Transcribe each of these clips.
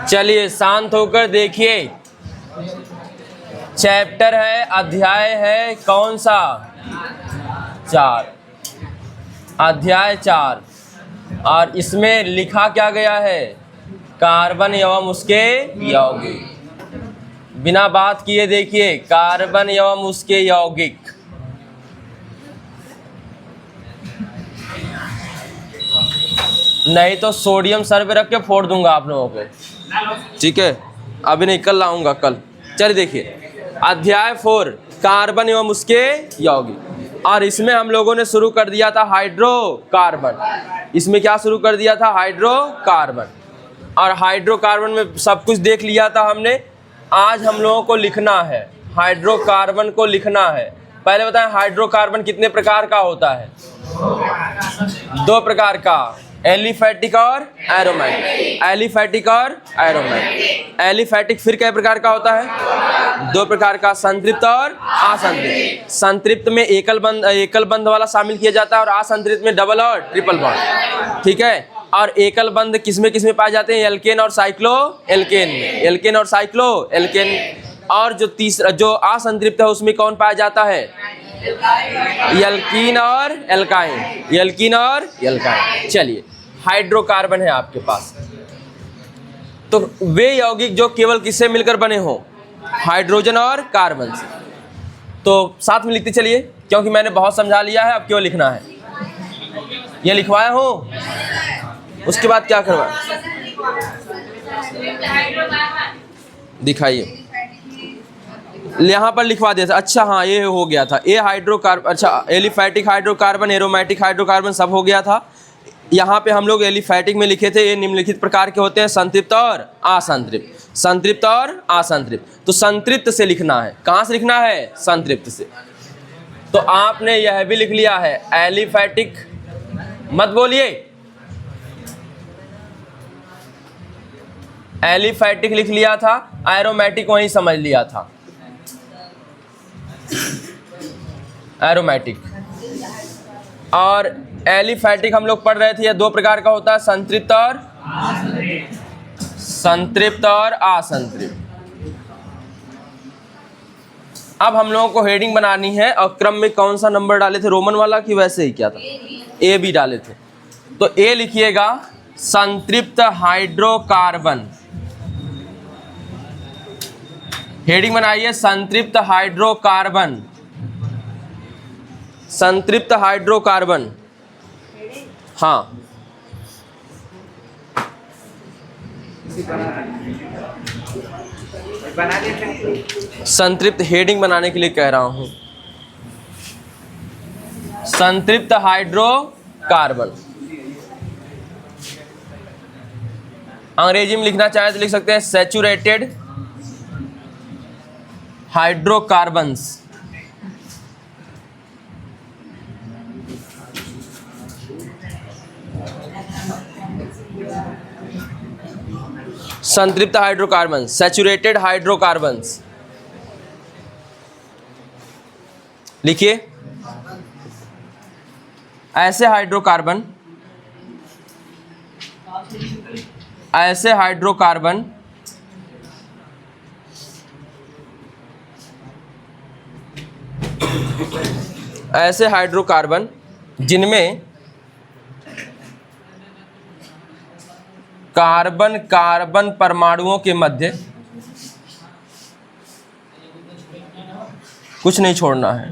चलिए शांत होकर देखिए। चैप्टर है, अध्याय है कौन सा? 4, अध्याय 4। और इसमें लिखा क्या गया है? कार्बन एवं उसके यौगिक। बिना बात किए देखिए, कार्बन एवं उसके यौगिक। नहीं तो सोडियम सर पे रख के फोड़ दूंगा आप लोगों को, ठीक है? अभी नहीं, कल लाऊंगा कल। चलिए देखिए, अध्याय 4, कार्बन एवं उसके यौगिक। और इसमें हम लोगों ने शुरू कर दिया था हाइड्रोकार्बन। इसमें क्या शुरू कर दिया था? हाइड्रोकार्बन। और हाइड्रोकार्बन में सब कुछ देख लिया था हमने। आज हम लोगों को लिखना है, हाइड्रोकार्बन को लिखना है। पहले बताएं, हाइड्रोकार्बन कितने प्रकार का होता है? 2 प्रकार का, एलिफैटिक और एरोमेटिक। एलिफैटिक और एरोमेटिक। एलिफैटिक फिर कई प्रकार का होता है? 2 प्रकार का, संतृप्त और असंतृप्त। संतृप्त में एकल बंध वाला शामिल किया जाता है और असंतृप्त में डबल और ट्रिपल बॉन्ड, ठीक है? और एकल बंध किसमें किसमें पाए जाते हैं? एल्केन और साइक्लो एल्केन में। एल्केन और साइक्लो एल्केन। और जो तीसरा, जो असंतृप्त है, उसमें कौन पाया जाता है? एल्कीन और एल्काइन। एल्कीन और एल्काइन। चलिए, हाइड्रोकार्बन है आपके पास। तो वे यौगिक जो केवल किससे मिलकर बने हो? हाइड्रोजन और कार्बन से। तो साथ में लिखते चलिए, क्योंकि मैंने बहुत समझा लिया है, अब केवल लिखना है। ये लिखवाया हो, उसके बाद क्या करवा? दिखाइए, यहाँ पर लिखवा दिया था। अच्छा हाँ, ये हो गया था। ये हाइड्रोकार्बन, अच्छा एलिफैटिक हाइड्रोकार्बन, एरोमेटिक हाइड्रोकार्बन सब हो गया था। यहाँ पे हम लोग एलिफैटिक में लिखे थे, ये निम्नलिखित प्रकार के होते हैं, संतृप्त और असंतृप्त। संतृप्त और असंतृप्त। तो संतृप्त से लिखना है। कहाँ से लिखना है? संतृप्त से। तो आपने यह भी लिख लिया है, एलिफैटिक मत बोलिए, एलिफैटिक लिख लिया था, एरोमेटिक वहीं समझ लिया था। एरोमेटिक और एलिफैटिक हम लोग पढ़ रहे थे, ये 2 प्रकार का होता है, संतृप्त और असंतृप्त। अब हम लोगों को हेडिंग बनानी है, और क्रम में कौन सा नंबर डाले थे? रोमन वाला कि वैसे ही क्या था? ए बी डाले थे। तो ए लिखिएगा, संतृप्त हाइड्रोकार्बन। हेडिंग बनाइए, संतृप्त हाइड्रोकार्बन। संतृप्त हाइड्रोकार्बन, हाँ। संतृप्त हेडिंग बनाने के लिए कह रहा हूं। संतृप्त हाइड्रोकार्बन। अंग्रेजी में लिखना चाहे तो लिख सकते हैं, सैचुरेटेड हाइड्रोकार्बन्स। संतृप्त हाइड्रोकार्बन, सैचुरेटेड हाइड्रोकार्बन्स लिखिए। ऐसे हाइड्रोकार्बन, ऐसे हाइड्रोकार्बन ऐसे हाइड्रोकार्बन जिनमें कार्बन कार्बन परमाणुओं के मध्य कुछ नहीं छोड़ना है।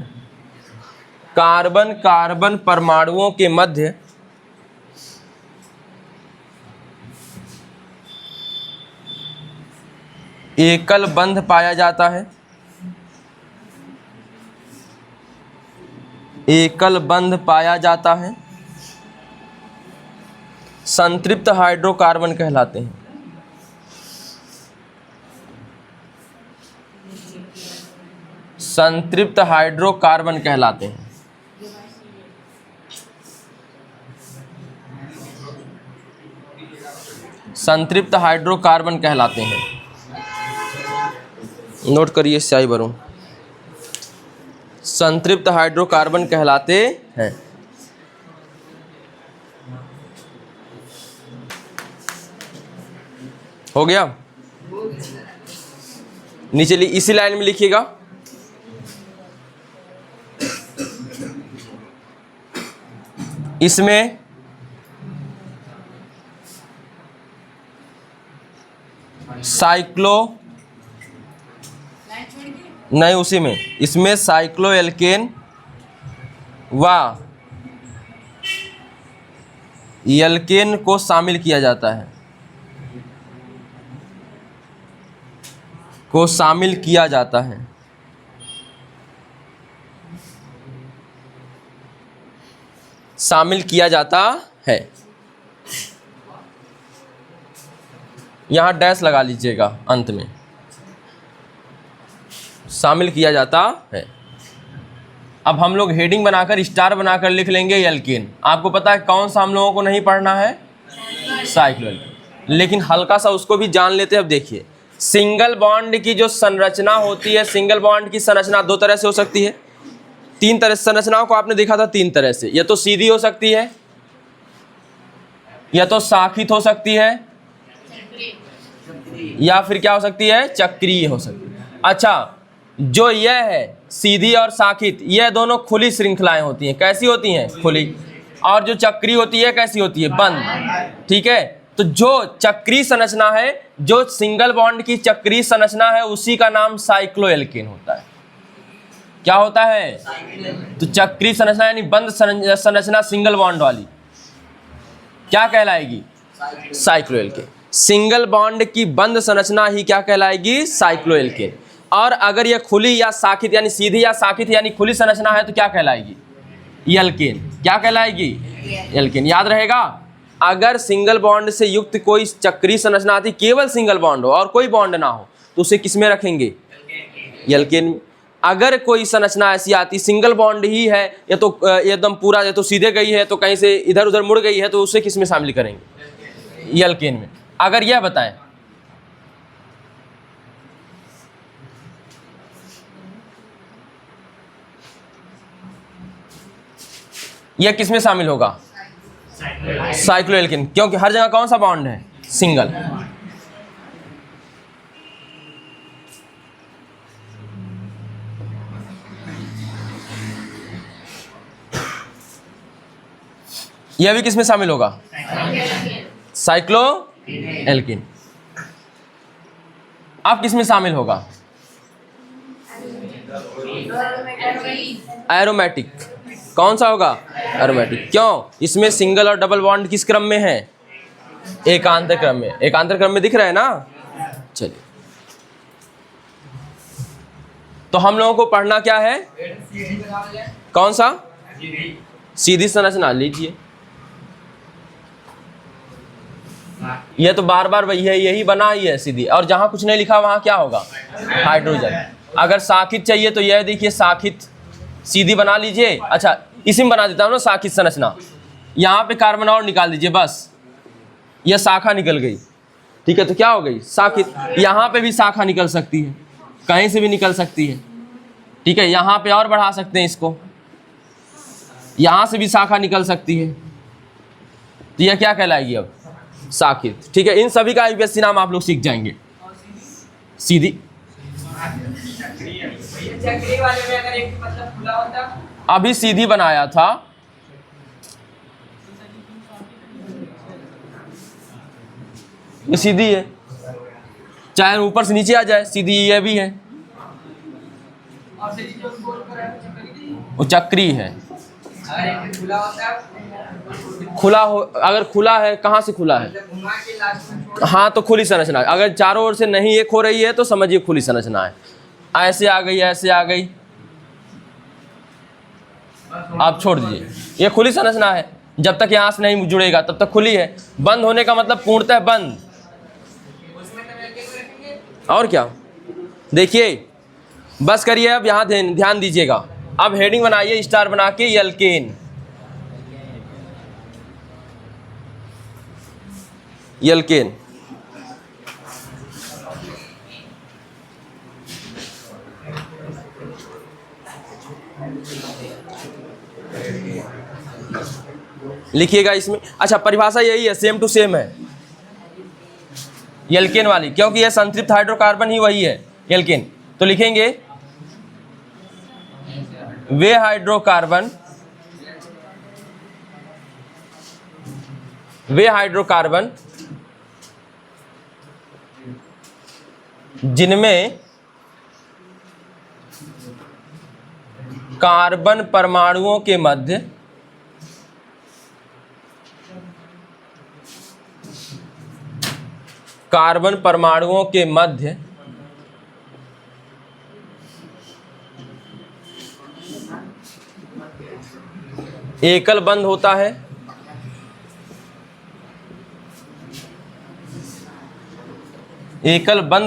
कार्बन कार्बन परमाणुओं के मध्य एकल बंध पाया जाता है। एकल बंध पाया जाता है, संतृप्त हाइड्रोकार्बन कहलाते हैं। संतृप्त हाइड्रोकार्बन कहलाते हैं। संतृप्त हाइड्रोकार्बन कहलाते हैं। नोट करिए, स्याही भरूं। संतृप्त हाइड्रोकार्बन कहलाते हैं। हो गया। नीचे इसी लाइन में लिखिएगा। इसमें साइक्लो नहीं, उसी में इसमें साइक्लो एल्केन व एल्केन को शामिल किया जाता है, को शामिल किया जाता है। शामिल किया जाता है, यहां डैश लगा लीजिएगा अंत में, शामिल किया जाता है। अब हम लोग हेडिंग बनाकर स्टार बनाकर लिख लेंगे एल्केन। आपको पता है कौन सा हम लोगों को नहीं पढ़ना है, साइक्लो एल्केन, लेकिन हल्का सा उसको भी जान लेते हैं। अब देखिए, सिंगल बॉन्ड की जो संरचना होती है, सिंगल बॉन्ड की संरचना दो तरह से हो सकती है, तीन तरह से। संरचनाओं को आपने देखा था तीन तरह से, या तो सीधी हो सकती है, या तो शाखित हो सकती है, या फिर क्या हो सकती है, चक्रीय हो सकती है। अच्छा, जो यह है सीधी और शाखित, यह दोनों खुली श्रृंखलाएं होती हैं। कैसी होती हैं, खुली। और जो चक्री होती है कैसी होती है, बंद। ठीक है, तो जो चक्री संरचना है, जो सिंगल बॉन्ड की चक्री संरचना है, उसी का नाम साइक्लो एल्केन होता है। क्या होता है, तो चक्री संरचना यानी बंद संरचना सिंगल बॉन्ड वाली क्या कहलाएगी, साइक्लो एल्केन। सिंगल बॉन्ड की बंद संरचना ही क्या कहलाएगी, साइक्लो एल्केन। और अगर यह खुली या शाखित यानी सीधी या शाखित यानी खुली संरचना है तो क्या कहलाएगी, एल्केन। क्या कहलाएगी, एल्केन। याद रहेगा, अगर सिंगल बॉन्ड से युक्त कोई चक्री संरचना आती, केवल सिंगल बॉन्ड हो और कोई बॉन्ड ना हो, तो उसे किस में रखेंगे, एल्केन। अगर कोई संरचना ऐसी आती सिंगल बॉन्ड ही है, या तो एकदम पूरा, या तो सीधे गई है तो कहीं से इधर उधर मुड़ गई है, तो उसे किस में शामिल करेंगे, एल्केन में। अगर यह बताएं, यह किस में शामिल होगा, साइक्लो एल्केन, क्योंकि हर जगह कौन सा बॉन्ड है, सिंगल। यह भी किस में शामिल होगा, साइक्लो एल्केन। अब किस में शामिल होगा, एरोमेटिक। कौन सा होगा, एरोमेटिक। क्यों, इसमें सिंगल और डबल बॉन्ड किस क्रम में है, एकांतर क्रम में। एकांतर क्रम में दिख रहा है ना। चलिए, तो हम लोगों को पढ़ना क्या है, कौन सा, सीधी संरचना लीजिए। यह तो बार बार वही है, यही बना ही है सीधी, और जहां कुछ नहीं लिखा वहां क्या होगा, हाइड्रोजन। अगर शाखित चाहिए तो यह देखिए, शाखित सीधी बना लीजिए। अच्छा, इसी में बना देता हूं ना शाखित संरचना। यहाँ पे कार्बन और निकाल दीजिए, बस यह शाखा निकल गई। ठीक है, तो क्या हो गई, शाखित। यहाँ पे भी शाखा निकल सकती है, कहीं से भी निकल सकती है। ठीक है, यहाँ पे और बढ़ा सकते हैं इसको, यहाँ से भी शाखा निकल सकती है, तो यह क्या कहलाएगी अब, शाखित। ठीक है, इन सभी का यूपीएससी नाम आप लोग सीख जाएंगे। सीधी, चक्री वाले में अगर एक मतलब खुला होता, अभी सीधी बनाया था, ये सीधी है, चाहे ऊपर से नीचे आ जाए, सीधी ये भी है, वो चक्री है। खुला हो, अगर खुला है, कहाँ से खुला है, हाँ, तो खुली संरचना। अगर चारों ओर से नहीं एक हो रही है तो समझिए खुली संरचना है। ऐसे आ गई, ऐसे आ गई, आप छोड़ दीजिए, ये खुली संरचना है। जब तक यहाँ से नहीं जुड़ेगा तब तक खुली है। बंद होने का मतलब पूर्णतः बंद। और क्या, देखिए, बस करिए, अब यहाँ ध्यान दीजिएगा। अब हेडिंग बनाइए स्टार बना के, एल्केन। एल्केन, लिखिएगा इसमें। अच्छा, परिभाषा यही है, सेम टू सेम है एल्केन वाली, क्योंकि यह संतृप्त हाइड्रोकार्बन ही वही है एल्केन। तो लिखेंगे वे हाइड्रोकार्बन जिनमें कार्बन परमाणुओं के मध्य एकल बंध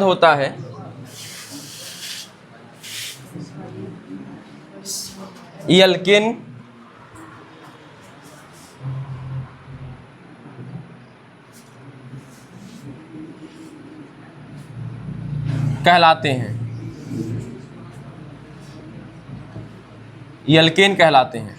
होता है, एल्केन कहलाते हैं। एल्केन कहलाते हैं।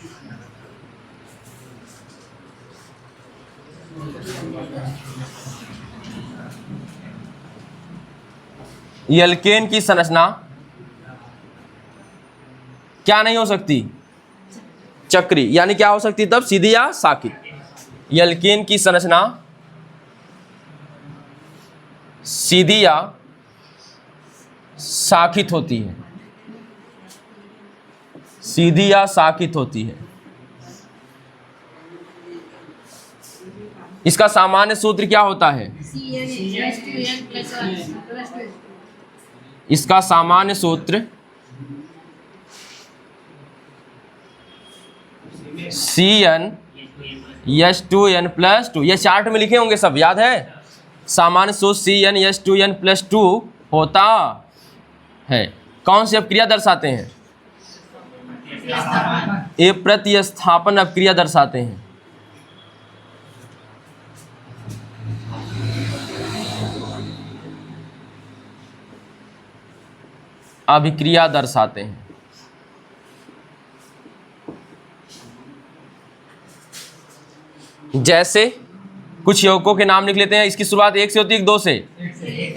एल्केन की संरचना क्या नहीं हो सकती? चक्री, यानी क्या हो सकती तब? सीधी या साकित। एल्केन की संरचना सीधी या साकित होती है, सीधी या साकित होती है। इसका सामान्य सूत्र क्या होता है? इसका सामान्य सूत्र CnH2n+2। ये चार्ट में लिखे होंगे सब, याद है? सामान्य सूत्र CnH2n+2 होता है। कौन सी अपक्रिया दर्शाते हैं? ये प्रतिस्थापन अपक्रिया दर्शाते हैं। अभिक्रिया दर्शाते हैं। जैसे कुछ यौगिकों के नाम लिख लेते हैं। इसकी शुरुआत एक से होती है, दो से?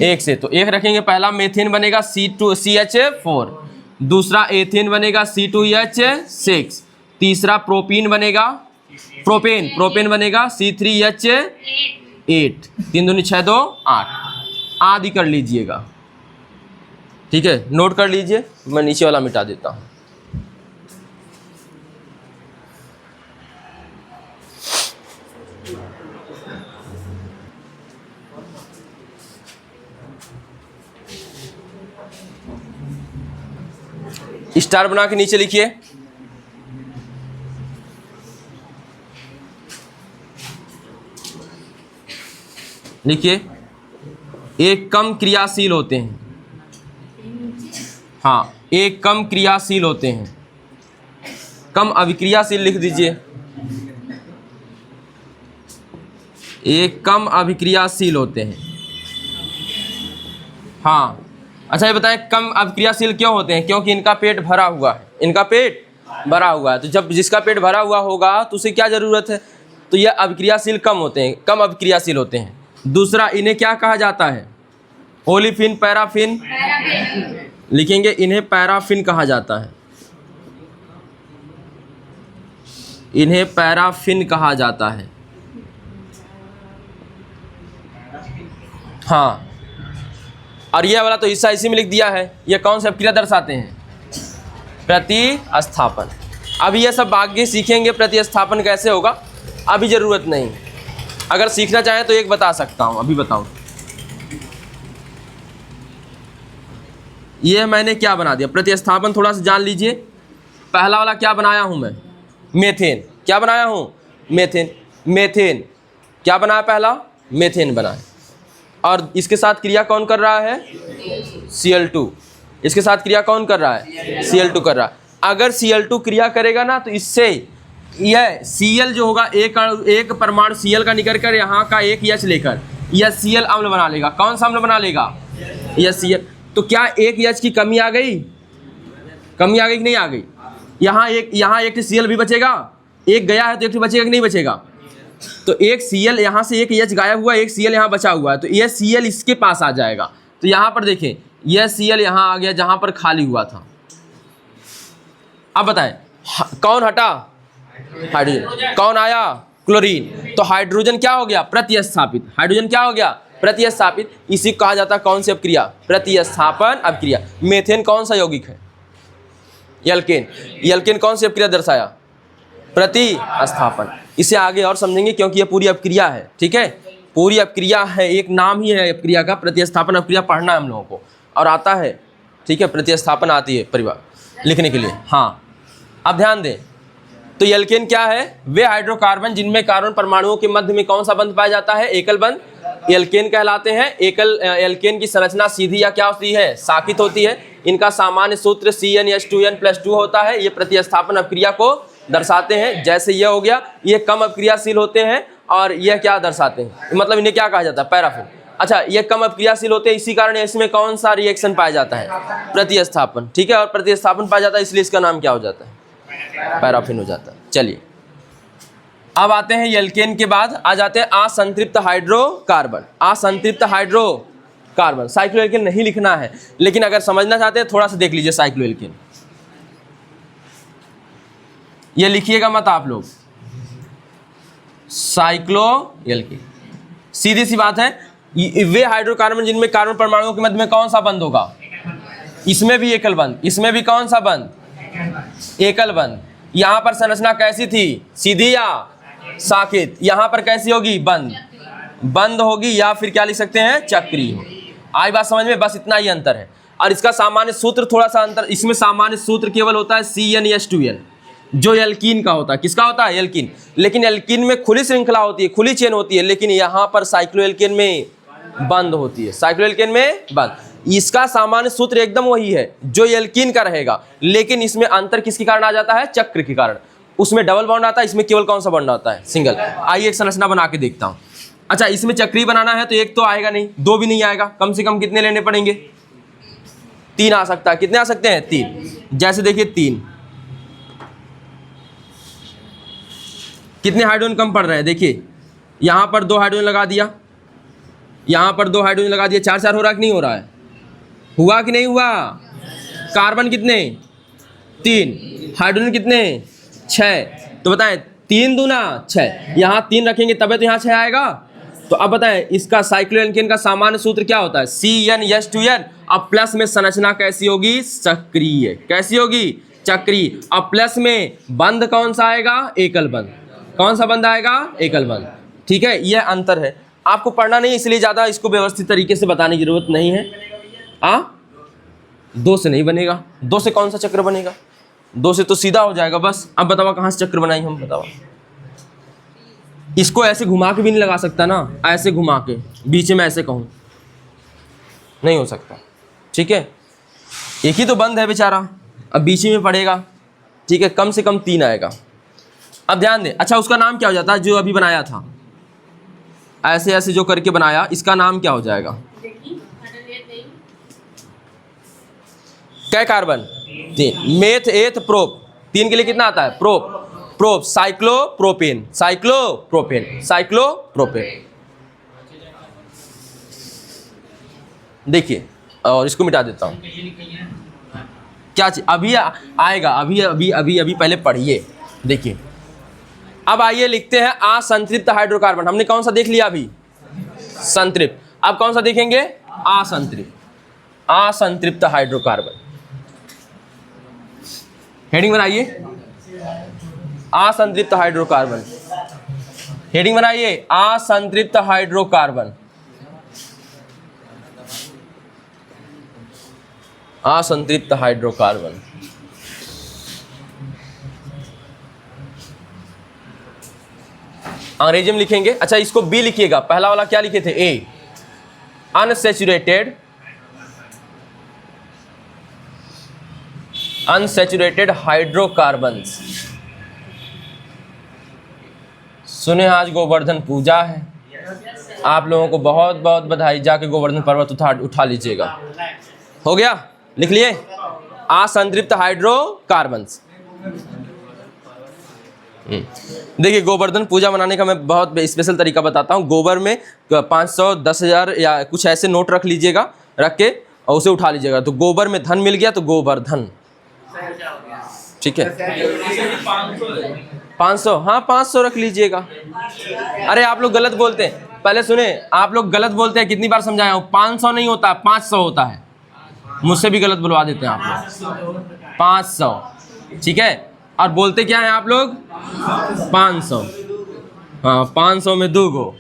एक से। तो एक रखेंगे, पहला मेथेन बनेगा CH4, दूसरा एथेन बनेगा C2H6, तीसरा प्रोपेन बनेगा C3H8। 3 दूनी 6, 2 8 आदि कर लीजिएगा। ठीक है, नोट कर लीजिए। मैं नीचे वाला मिटा देता हूं। स्टार बना के नीचे लिखिए। लिखिए, एक कम क्रियाशील होते हैं। हाँ, एक कम क्रियाशील होते हैं। कम अभिक्रियाशील लिख दीजिए। एक कम अभिक्रियाशील होते हैं। हाँ, अच्छा ये बताएं कम अभिक्रियाशील क्यों होते हैं? क्योंकि इनका पेट भरा हुआ है। इनका पेट भरा हुआ है। तो जब जिसका पेट भरा हुआ होगा तो उसे क्या जरूरत है? तो ये अभिक्रियाशील कम होते हैं, कम अभिक्रियाशील होते हैं। दूसरा, इन्हें क्या कहा जाता है? ओलिफिन, पैराफिन लिखेंगे। इन्हें पैराफिन कहा जाता है। इन्हें पैराफिन कहा जाता है। हाँ, और ये वाला तो हिस्सा इसी में लिख दिया है। ये कौन सी अपक्रिया दर्शाते हैं? प्रतिस्थापन। अब ये सब आगे सीखेंगे प्रतिस्थापन कैसे होगा, अभी ज़रूरत नहीं। अगर सीखना चाहें तो एक बता सकता हूँ, अभी बताऊँ। ये मैंने क्या बना दिया, प्रतिस्थापन थोड़ा सा जान लीजिए। पहला वाला क्या बनाया हूँ मैं? मेथेन। क्या बनाया हूँ? मेथेन। क्या बनाया? पहला मेथेन बनाया। और इसके साथ क्रिया कौन कर रहा है? Cl2। इसके साथ क्रिया कौन कर रहा है? Cl2 कर रहा है। अगर Cl2 क्रिया करेगा ना तो इससे यह Cl जो होगा, एक परमाणु Cl का निकल कर यहाँ का एक H लेकर यह Cl अम्ल बना लेगा। कौन सा अम्ल बना लेगा? यह Cl। तो क्या एक H की कमी आ गई? कमी आ गई कि नहीं आ गई? यहाँ एक Cl भी बचेगा। एक गया है तो एक बचेगा कि नहीं बचेगा? तो एक Cl यहाँ से एक H गायब हुआ, एक Cl यहाँ बचा हुआ है, तो यह Cl इसके पास आ जाएगा। तो यहाँ पर देखें, यह Cl यहाँ आ गया जहाँ पर खाली हुआ था। अब बताएं कौन हटा? हाइड्रोजन। कौन आया? क्लोरीन। तो हाइड्रोजन क्या हो गया? प्रतिस्थापित। हाइड्रोजन क्या हो गया? प्रतिस्थापित। इसी को कहा जाता है कौन सी अपक्रिया? प्रतिस्थापन अपक्रिया। मेथेन कौन सा यौगिक है? एल्केन। एल्केन कौन सी अपक्रिया दर्शाया? प्रतिस्थापन। इसे आगे और समझेंगे क्योंकि यह पूरी अपक्रिया है, ठीक है, पूरी अपक्रिया है, एक नाम ही है अपक्रिया का। प्रतिस्थापन अपक्रिया पढ़ना है हम लोगों को और आता है, ठीक है, प्रतिस्थापन आती है परिवार लिखने के लिए। हाँ, अब ध्यान दें तो एल्केन क्या है? वे हाइड्रोकार्बन जिनमें कार्बन परमाणुओं के मध्य में कौन सा बंध पाया जाता है? एकल बंध, एल्केन कहलाते हैं। एल्केन की संरचना सीधी या क्या होती है? शाखित होती है। इनका सामान्य सूत्र CnH2n+2 होता है। ये प्रतिस्थापन अपक्रिया को दर्शाते हैं। जैसे यह हो गया, ये कम अपक्रियाशील होते हैं और यह क्या दर्शाते हैं? मतलब इन्हें क्या कहा जाता है? पैराफिन। अच्छा, ये कम अपक्रियाशील होते हैं, इसी कारण इसमें कौन सा रिएक्शन पाया जाता है? प्रतिस्थापन, ठीक है, और प्रतिस्थापन पाया जाता है इसलिए इसका नाम क्या हो जाता है? पैराफिन हो जाता है। चलिए अब आते हैं एल्केन के बाद आ जाते हैं असंतृप्त हाइड्रोकार्बन। असंतृप्त हाइड्रोकार्बन, साइक्लोएल्केन नहीं लिखना है, लेकिन अगर समझना चाहते हैं थोड़ा सा देख लीजिए साइक्लोएल्केन। ये लिखिएगा मत आप लोग, साइक्लोएल्केन। सीधी सी बात है, वे हाइड्रोकार्बन जिनमें कार्बन परमाणुओं के मध्य में कौन सा बंध होगा? इसमें भी एकल बंध, इसमें भी कौन सा बंध? एकल बंध। यहां पर संरचना कैसी थी? सीधी या शाखित? यहां पर कैसी होगी? बंध। बंध होगी या फिर क्या लिख सकते हैं? चक्रीय। आई बात समझ में? बस इतना ही अंतर है। और इसका सामान्य सूत्र थोड़ा सा अंतर, इसमें सामान्य सूत्र केवल होता है CnH2n, जो एल्कीन का होता है। किसका होता है? एल्कीन। लेकिन एल्कीन में खुली श्रृंखला होती है, खुली चेन होती है, लेकिन यहाँ पर साइक्लोएल्केन में बंद होती है। साइक्लोएल्केन में बंद। इसका सामान्य सूत्र एकदम वही है जो एल्कीन का रहेगा, लेकिन इसमें अंतर किसके कारण आ जाता है? चक्र के कारण। उसमें डबल बॉन्ड आता है, इसमें केवल कौन सा बॉन्ड आता है? सिंगल। आइए एक संरचना बना के देखता हूँ। अच्छा, इसमें चक्री बनाना है तो एक तो आएगा नहीं, दो भी नहीं आएगा, कम से कम कितने लेने पड़ेंगे? 3 आ सकता है। कितने आ सकते हैं? 3। जैसे देखिए 3, कितने हाइड्रोजन कम पड़ रहे हैं? देखिए यहाँ पर 2 हाइड्रोजन लगा दिया, यहाँ पर 2 हाइड्रोजन लगा दिया, 4-4 हो रहा कि नहीं हो रहा है? हुआ कि नहीं हुआ? कार्बन कितने? 3, हाइड्रोजन कितने? 6। तो बताएं 3 दूना 6, यहाँ 3 रखेंगे तबे तो यहाँ 6 आएगा। तो अब बताएं इसका साइक्लोएल्केन का सामान्य सूत्र क्या होता है? CnH2n। अब प्लस में संरचना कैसी होगी? सक्रिय। कैसी होगी? चक्रीय। अब प्लस में बंध कौन सा आएगा? एकल बंध। कौन सा बंध आएगा? एकल बंध। ठीक है, यह अंतर है। आपको पढ़ना नहीं इसलिए ज़्यादा इसको व्यवस्थित तरीके से बताने की जरूरत नहीं है। 2 से नहीं बनेगा, 2 से कौन सा चक्र बनेगा? 2 से तो सीधा हो जाएगा बस। अब बताओ कहाँ से चक्र बनाई हम? बताओ। इसको ऐसे घुमा के भी नहीं लगा सकता ना, ऐसे घुमा के बीच में ऐसे कहूँ नहीं हो सकता, ठीक है। एक ही तो बंद है बेचारा, अब बीच में पड़ेगा, ठीक है, कम से कम 3 आएगा। अब ध्यान दें। अच्छा, उसका नाम क्या हो जाता है जो अभी बनाया था? ऐसे ऐसे जो करके बनाया, इसका नाम क्या हो जाएगा? कै कार्बन? 3। Meth eth prop. 3 के लिए कितना आता है? Prop. Prop. Cyclopropane. Cyclopropane. Cyclopropane. देखिए, और इसको मिटा देता हूं। क्या चीज अभी आएगा? अभी पहले पढ़िए। देखिए, अब आइए लिखते हैं असंतृप्त हाइड्रोकार्बन। हमने कौन सा देख लिया अभी? संतृप्त। अब कौन सा देखेंगे? असंतृप्त। असंतृप्त हाइड्रोकार्बन। हेडिंग बनाइए, असंतृप्त हाइड्रोकार्बन। हेडिंग बनाइए, असंतृप्त हाइड्रोकार्बन। असंतृप्त हाइड्रोकार्बन। अंग्रेजी में लिखेंगे। अच्छा, इसको बी लिखिएगा। पहला वाला क्या लिखे थे? ए। Unsaturated hydrocarbons. सुने आज गोवर्धन पूजा है, आप लोगों को बहुत बहुत बधाई। जाके गोवर्धन पर्वत उठा लीजिएगा। हो गया? लिख लिए? असंतृप्त हाइड्रोकार्बन्स। देखिए, गोवर्धन पूजा मनाने का मैं बहुत स्पेशल तरीका बताता हूँ। गोबर में 500, 10,000 या कुछ ऐसे नोट रख लीजिएगा, रख के और उसे उठा लीजिएगा, तो गोबर में धन मिल गया तो गोवर्धन। ठीक है, 500, हाँ 500 रख लीजिएगा। अरे आप लोग गलत बोलते हैं, पहले सुने, आप लोग गलत बोलते हैं, कितनी बार समझाया हूँ, 500 नहीं होता, 500 होता है। मुझसे भी गलत बुलवा देते हैं आप लोग, 500। ठीक है, और बोलते क्या है आप लोग, 500। हाँ, 500 में 2 गो।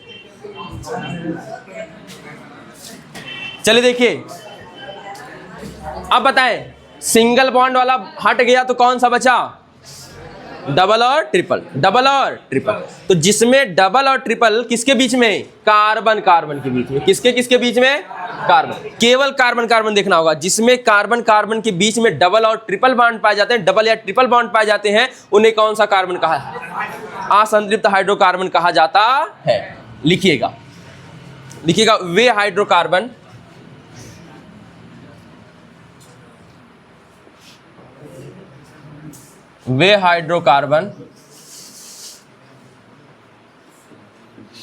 चलिए देखिए, अब बताएं, सिंगल बॉन्ड वाला हट गया तो कौन सा बचा, डबल और ट्रिपल, डबल और ट्रिपल। तो जिसमें डबल और ट्रिपल किसके बीच में, कार्बन कार्बन के बीच में। किसके किसके बीच में, कार्बन, केवल कार्बन कार्बन देखना होगा। जिसमें कार्बन कार्बन के बीच में डबल और ट्रिपल बॉन्ड पाए जाते हैं, डबल या ट्रिपल बॉन्ड पाए जाते हैं, उन्हें कौन सा कार्बन कहा है, असंतृप्त हाइड्रोकार्बन कहा जाता है। लिखिएगा, लिखिएगा, वे हाइड्रोकार्बन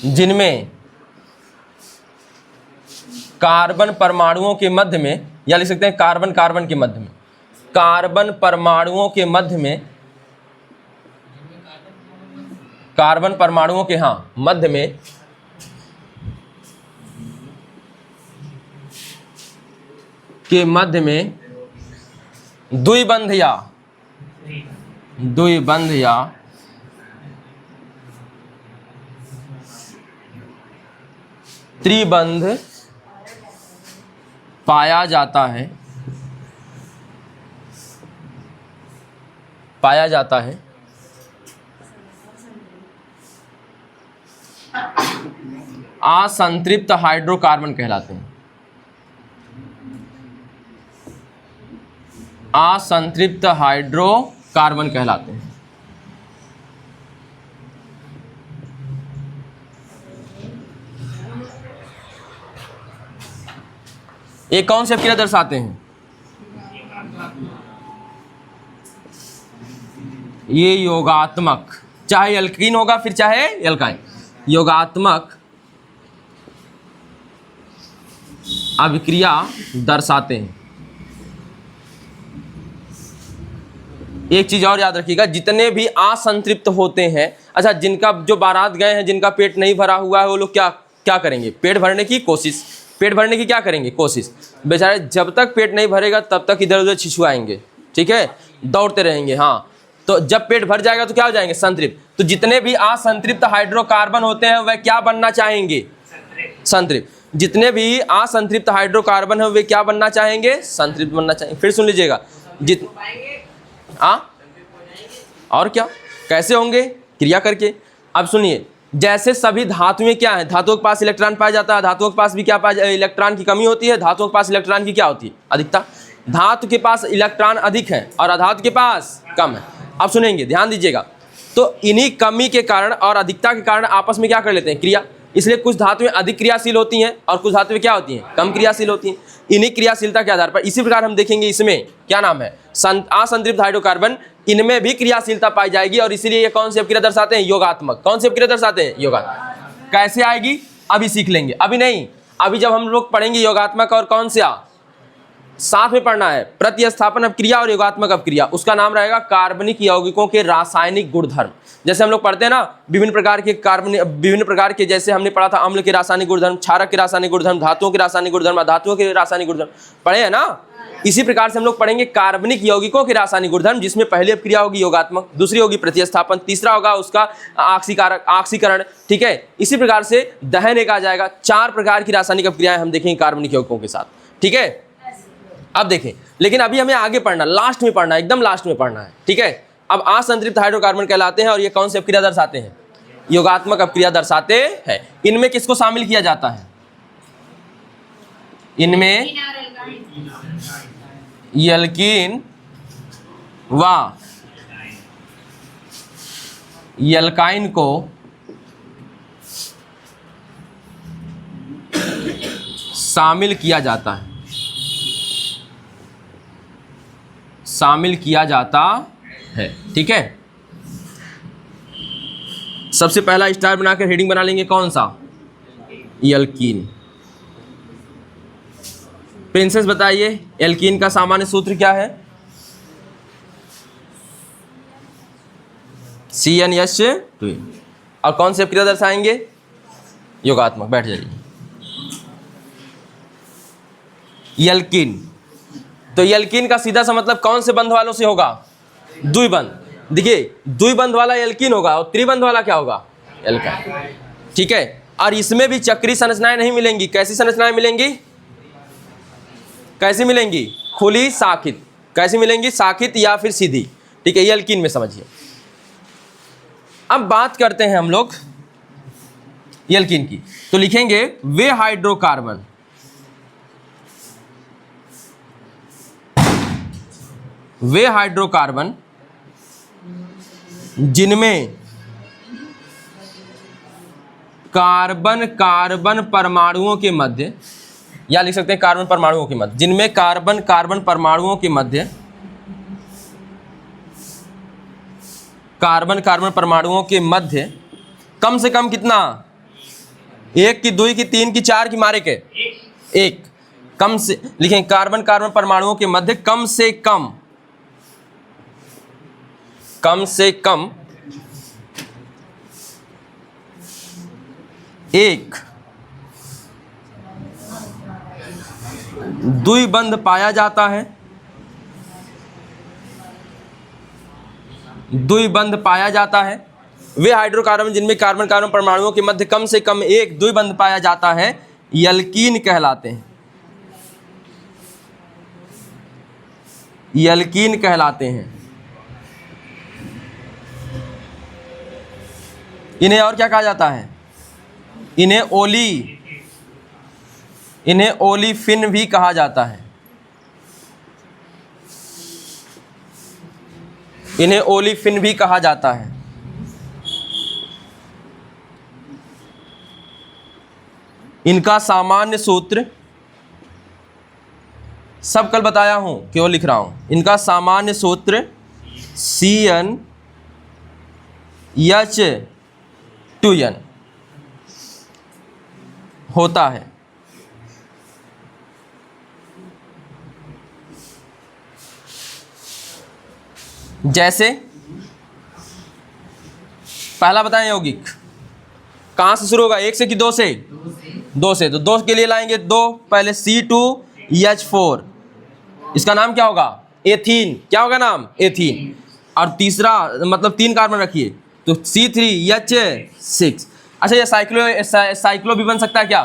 जिनमें कार्बन परमाणुओं के मध्य में, या लिख सकते हैं कार्बन कार्बन के मध्य में, कार्बन परमाणुओं के मध्य में, कार्बन परमाणुओं के मध्य में द्विबंध या त्रिबंध पाया जाता है, असंतृप्त हाइड्रोकार्बन कहलाते हैं। असंतृप्त हाइड्रोकार्बन कहलाते हैं। ये कौन सी क्रिया दर्शाते हैं, ये योगात्मक, चाहे एल्कीन होगा फिर चाहे एल्काइन, योगात्मक अभिक्रिया दर्शाते हैं। एक चीज और याद रखिएगा, जितने भी असंतृप्त होते हैं, अच्छा जिनका जो बारात गए हैं, जिनका पेट नहीं भरा हुआ है, वो लोग क्या क्या करेंगे, पेट भरने की कोशिश, पेट भरने की क्या करेंगे, कोशिश। बेचारे जब तक पेट नहीं भरेगा तब तक इधर उधर छिछुआएंगे, ठीक है, दौड़ते रहेंगे। हाँ, तो जब पेट भर जाएगा तो क्या हो जाएंगे, संतृप्त। तो जितने भी असंतृप्त हाइड्रोकार्बन होते हैं वह क्या बनना चाहेंगे, संतृप्त। जितने भी असंतृप्त हाइड्रोकार्बन है वे क्या बनना चाहेंगे, संतृप्त बनना चाहेंगे। फिर सुन लीजिएगा, और क्या, कैसे होंगे, क्रिया करके। अब सुनिए, जैसे सभी धातुएं क्या है, धातुओं के पास इलेक्ट्रॉन पाया जाता है, धातुओं के पास भी क्या पाया, इलेक्ट्रॉन की कमी होती है, धातुओं के पास इलेक्ट्रॉन की क्या होती है, अधिकता। धातु के पास इलेक्ट्रॉन अधिक है और अधातु के पास कम है। अब सुनेंगे, ध्यान दीजिएगा, तो इन्हीं कमी के कारण और अधिकता के कारण आपस में क्या कर लेते हैं, क्रिया। इसलिए कुछ धातुएं अधिक क्रियाशील होती हैं और कुछ धातुएं क्या होती हैं, कम क्रियाशील होती हैं। इन्हीं क्रियाशीलता के आधार पर इसी प्रकार हम देखेंगे इसमें क्या नाम है, असंतृप्त हाइड्रोकार्बन, इनमें भी क्रियाशीलता पाई जाएगी और इसीलिए ये कौन सी अपक्रिया दर्शाते हैं, योगात्मक। कौन सी अपक्रिया दर्शाते हैं, योगात्मक। कैसे आएगी अभी सीख लेंगे, अभी नहीं, अभी जब हम लोग पढ़ेंगे योगात्मक और कौन सा साथ में पढ़ना है, प्रतिस्थापन अपक्रिया और योगात्मक अपक्रिया, उसका नाम रहेगा कार्बनिक यौगिकों के रासायनिक गुणधर्म। जैसे हम लोग पढ़ते हैं ना विभिन्न प्रकार के कार्बन, विभिन्न प्रकार के, जैसे हमने पढ़ा था अम्ल के रासायनिक गुणधर्म, क्षारक के रासायनिक गुणधर्म, धातुओं के रासायनिक गुणधर्म, अधातुओं के रासायनिक गुणधर्म पढ़े हैं ना। इसी प्रकार से हम लोग पढ़ेंगे कार्बनिक यौगिकों के रासायनिक गुणधर्म, जिसमें पहली अपक्रिया होगी योगात्मक, दूसरी होगी प्रतिस्थापन, तीसरा होगा उसका ऑक्सीकरण, ठीक है। इसी प्रकार से दहन एक आ जाएगा। 4 प्रकार की रासायनिक अपक्रियाएं हम देखेंगे कार्बनिक यौगिकों के साथ, ठीक है। अब देखें, लेकिन अभी हमें आगे पढ़ना, लास्ट में पढ़ना है, एकदम लास्ट में पढ़ना है, ठीक है। अब असंतृप्त हाइड्रोकार्बन कहलाते हैं और ये कौन सी अपक्रिया दर्शाते हैं, योगात्मक अपक्रिया दर्शाते हैं। इनमें किसको शामिल किया जाता है, इनमें एल्कीन व एल्काइन को शामिल किया जाता है, शामिल किया जाता है, ठीक है। सबसे पहला स्टार बनाकर हेडिंग बना लेंगे, कौन सा, एल्कीन। प्रिंसेस बताइए एल्कीन का सामान्य सूत्र क्या है? CnH2। और कौन से क्रिया दर्शाएंगे? योगात्मक। बैठ जाइए। एल्कीन, तो एल्कीन का सीधा सा मतलब कौन से बंध वालों से होगा? द्विबंध। देखिए द्विबंध वाला एल्कीन होगा और त्रिबंध वाला क्या होगा? एल्काइन। ठीक है। और इसमें भी चक्रीय संरचनाएं नहीं मिलेंगी। कैसी संरचनाएं मिलेंगी? कैसी मिलेंगी? खुली शाखित। कैसी मिलेंगी? शाखित या फिर सीधी। ठीक है, ये एल्कीन में समझिए। अब बात करते हैं हम लोग एल्कीन की, तो लिखेंगे वे हाइड्रोकार्बन जिनमें कार्बन कार्बन परमाणुओं के मध्य, या लिख सकते हैं कार्बन परमाणुओं के मध्य, जिनमें कार्बन कार्बन परमाणुओं के मध्य कार्बन कार्बन परमाणुओं के मध्य कम से कम कितना? 1 की 2 की 3 की 4 की मारे के 1। कम से लिखें कार्बन कार्बन परमाणुओं के मध्य कम से कम एक द्विबंध पाया जाता है। द्विबंध पाया जाता है। वे हाइड्रोकार्बन जिनमें कार्बन कार्बन परमाणुओं के मध्य कम से कम एक द्विबंध पाया जाता है एल्कीन कहलाते हैं। एल्कीन कहलाते हैं। इन्हें और क्या कहा जाता है? इन्हें ओलिफिन भी कहा जाता है। इन्हें ओलिफिन भी कहा जाता है। इनका सामान्य सूत्र सब कल बताया हूं, केवल लिख रहा हूं। इनका सामान्य सूत्र CnH2n होता है। जैसे पहला बताएं यौगिक कहां से शुरू होगा? 1 से कि 2 से? 2 से। तो 2 के लिए लाएंगे 2 पहले C2H4, इसका नाम क्या होगा? एथीन। क्या होगा नाम? एथीन। और तीसरा मतलब 3 कार्बन रखिए तो C3H6। अच्छा ये साइक्लो भी बन सकता है क्या?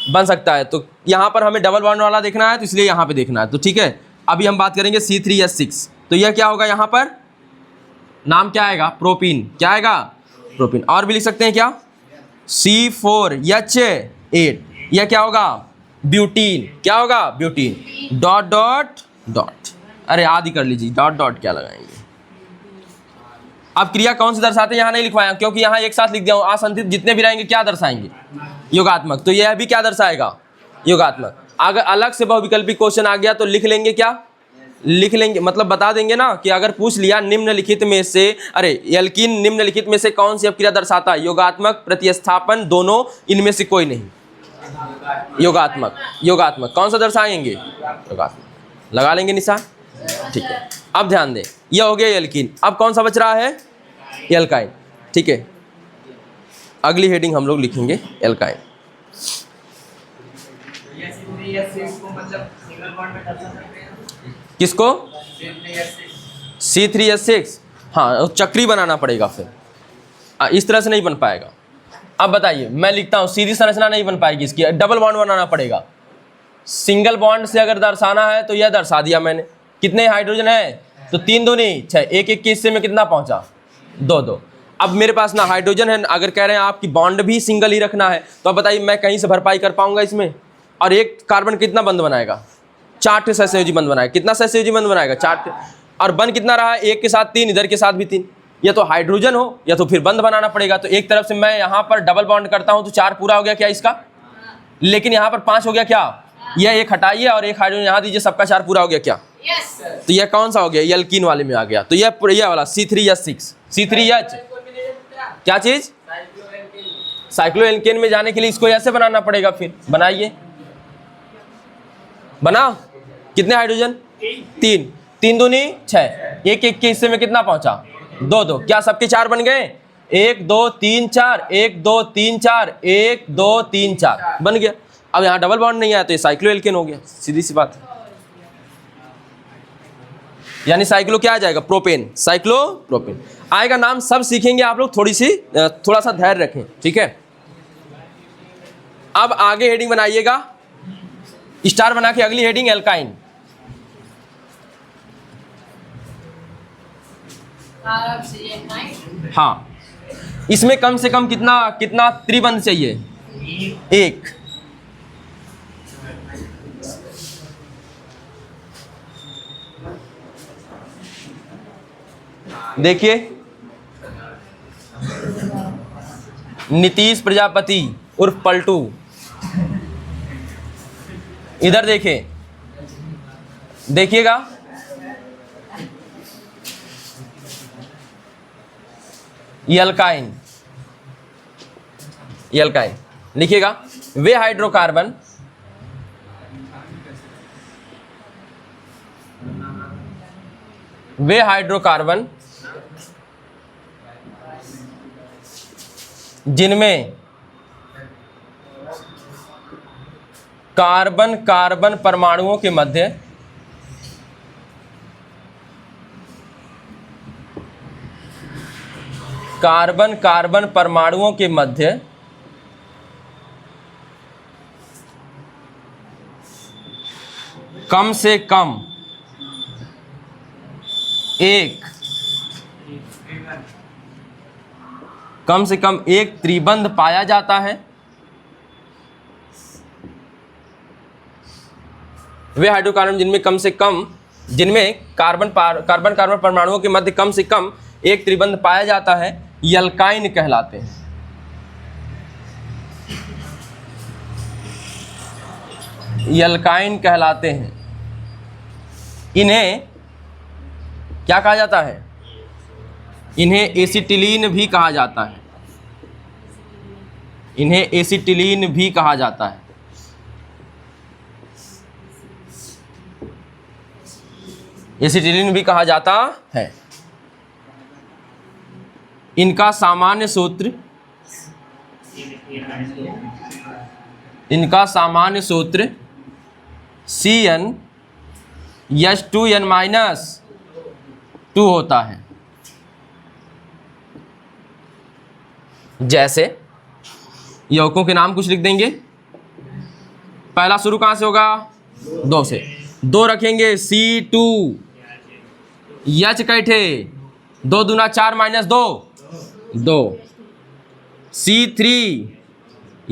बन सकता है। तो यहाँ पर हमें डबल बॉन्ड वाला देखना है तो इसलिए यहाँ पे देखना है। तो ठीक है, अभी हम बात करेंगे C3H6। तो यह क्या होगा? यहाँ पर नाम क्या आएगा? प्रोपीन। क्या आएगा? प्रोपीन। और भी लिख सकते हैं क्या? C4H8, यह क्या होगा? ब्यूटीन। क्या होगा? ब्यूटीन। डॉट डॉट डॉट, अरे आदि कर लीजिए, डॉट डॉट क्या लगाएंगे? अब क्रिया कौन सी दर्शाते हैं यहाँ नहीं लिखवाया क्योंकि यहाँ एक साथ लिख दिया हूँ। असंतुलित जितने भी रहेंगे क्या दर्शाएंगे? योगात्मक। तो यह भी क्या दर्शाएगा? योगात्मक। अगर अलग से बहुविकल्पी क्वेश्चन आ गया तो लिख लेंगे क्या? लिख लेंगे मतलब बता देंगे ना कि अगर पूछ लिया निम्नलिखित में से, अरे एल्कीन निम्नलिखित में से कौन सी अपक्रिया दर्शाता है? योगात्मक, प्रतिस्थापन, दोनों, इनमें से कोई नहीं। योगात्मक। योगात्मक कौन सा दर्शाएंगे? योगात्मक। लगा लेंगे निशान। ठीक है, अब ध्यान दें, यह हो गया एल्कीन। अब कौन सा बच रहा है? एल्काइन। ठीक है, अगली हेडिंग हम लोग लिखेंगे एल्काइन। किसको? C3H6। हाँ, चक्री बनाना पड़ेगा फिर, इस तरह से नहीं बन पाएगा। अब बताइए, मैं लिखता हूँ सीधी संरचना नहीं बन पाएगी इसकी, डबल बॉन्ड बनाना पड़ेगा। सिंगल बॉन्ड से अगर दर्शाना है तो यह दर्शा दिया मैंने। कितने हाइड्रोजन है? तो 3 दूनी 6, एक एक के हिस्से में कितना पहुंचा? 2-2। अब मेरे पास ना हाइड्रोजन है, अगर कह रहे हैं आपकी बॉन्ड भी सिंगल ही रखना है तो अब बताइए मैं कहीं से भरपाई कर पाऊंगा इसमें? और एक कार्बन कितना बंद बनाएगा? 4 सहसंयोजी बंद बनाएगा। कितना सहसंयोजी बंद बनाएगा? 4। और बंद कितना रहा? एक के साथ 3, इधर के साथ भी 3। या तो हाइड्रोजन हो या तो फिर बंद बनाना पड़ेगा। तो एक तरफ से मैं यहाँ पर डबल बॉन्ड करता हूँ तो 4 पूरा हो गया क्या इसका? लेकिन यहाँ पर 5 हो गया क्या? यह एक हटाइए और एक हाइड्रोजन यहाँ दीजिए, सबका 4 पूरा हो गया क्या? तो यह कौन सा हो गया? एल्कीन वाले में आ गया। तो यह वाला C3H6, C3H क्या चीज? साइक्लोएल्केन में जाने के लिए इसको ऐसे बनाना पड़ेगा। फिर बनाइए, बना? कितने हाइड्रोजन? 3, 3 दूनी 6, एक एक के हिस्से में कितना पहुंचा? 2 2। क्या सबके 4 बन गए? 1 2 3 4, 1 2 3 4, 1 2 3 4 बन गया। अब यहाँ डबल बॉन्ड नहीं आया तो ये साइक्लोएल्केन हो गया, सीधी सी बात। यानी साइक्लो क्या आ जाएगा? प्रोपेन, साइक्लोप्रोपेन आएगा। नाम सब सीखेंगे आप लोग, थोड़ा सा धैर्य रखें, ठीक है। अब आगे हेडिंग बनाइएगा, स्टार बना के अगली हेडिंग एल्काइन। हाँ, इसमें कम से कम कितना कितना त्रिबंध चाहिए? 1। देखिए, नीतीश प्रजापति उर्फ पलटू, इधर देखिए, देखिएगा, एल्काइन, एल्काइन लिखिएगा। वे हाइड्रोकार्बन जिनमें कार्बन कार्बन परमाणुओं के मध्य कार्बन कार्बन परमाणुओं के मध्य कम से कम एक त्रिबंध पाया जाता है। वे हाइड्रोकार्बन जिनमें कार्बन कार्बन परमाणुओं के मध्य कम से कम एक त्रिबंध पाया जाता है, एल्काइन कहलाते हैं। एल्काइन कहलाते हैं। इन्हें क्या कहा जाता है? इन्हें एसिटिलीन भी कहा जाता है। इन्हें एसिटिलीन भी कहा जाता है। एसिटिलीन भी कहा जाता है। इनका सामान्य सूत्र CnH2n-2 होता है। जैसे यौगिकों के नाम कुछ लिख देंगे। पहला शुरू कहाँ से होगा? 2 से। 2 रखेंगे C2, H कैठे 2 दूना 4 माइनस 2 2, C3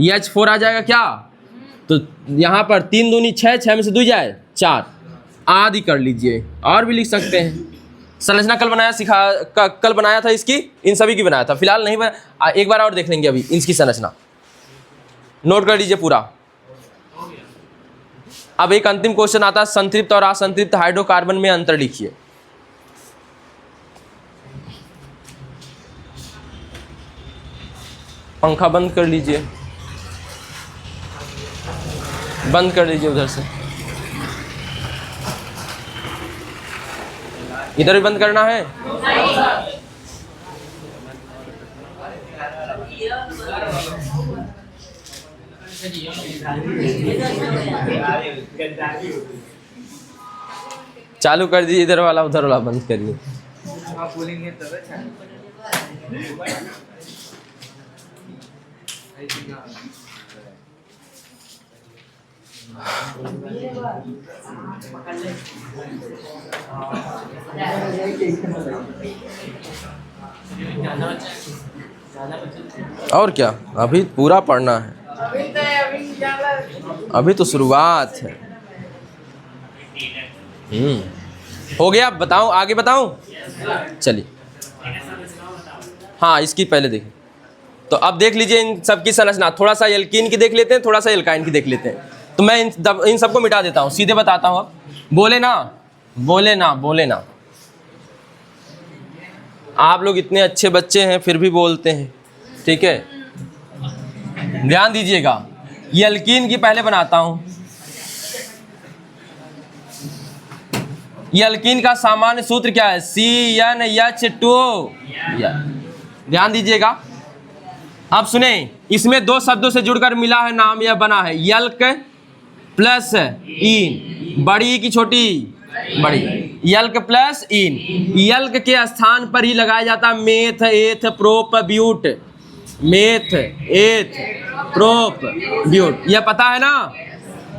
H4 आ जाएगा क्या? तो यहाँ पर 3 दूनी 6, 6 में से 2 जाए 4, आदि कर लीजिए। और भी लिख सकते हैं। संरचना कल बनाया था इसकी, इन सभी की बनाया था, फिलहाल नहीं बना। एक बार और देख लेंगे अभी इसकी संरचना, नोट कर लीजिए पूरा। अब एक अंतिम क्वेश्चन आता है, संतृप्त और असंतृप्त हाइड्रोकार्बन में अंतर लिखिए। पंखा बंद कर लीजिए, बंद कर लीजिए उधर से, इधर भी बंद करना है। चालू कर दीजिए, इधर वाला उधर वाला बंद करिए। और क्या, अभी पूरा पढ़ना है, अभी तो शुरुआत है। हो गया? बताऊं, आगे बताऊं? चलिए, हाँ इसकी पहले देखें। तो अब देख लीजिए इन सब की संरचना। थोड़ा सा एल्कीन की देख लेते हैं, थोड़ा सा एल्काइन की देख लेते हैं। तो मैं इन सबको मिटा देता हूँ, सीधे बताता हूँ। अब बोले ना, आप लोग इतने अच्छे बच्चे हैं फिर भी बोलते हैं, ठीक है। ध्यान दीजिएगा, एल्कीन की पहले बनाता हूँ। ये अल्कीन का सामान्य सूत्र क्या है? CnH2। ध्यान दीजिएगा। अब सुने, इसमें दो शब्दों से जुड़कर मिला है नाम, यह बना है यल्क प्लस इन। बड़ी की छोटी? बड़ी। यल्क प्लस इन। यल्क के स्थान पर ही लगाया जाता meth eth prop but. Meth eth prop but, यह पता है ना?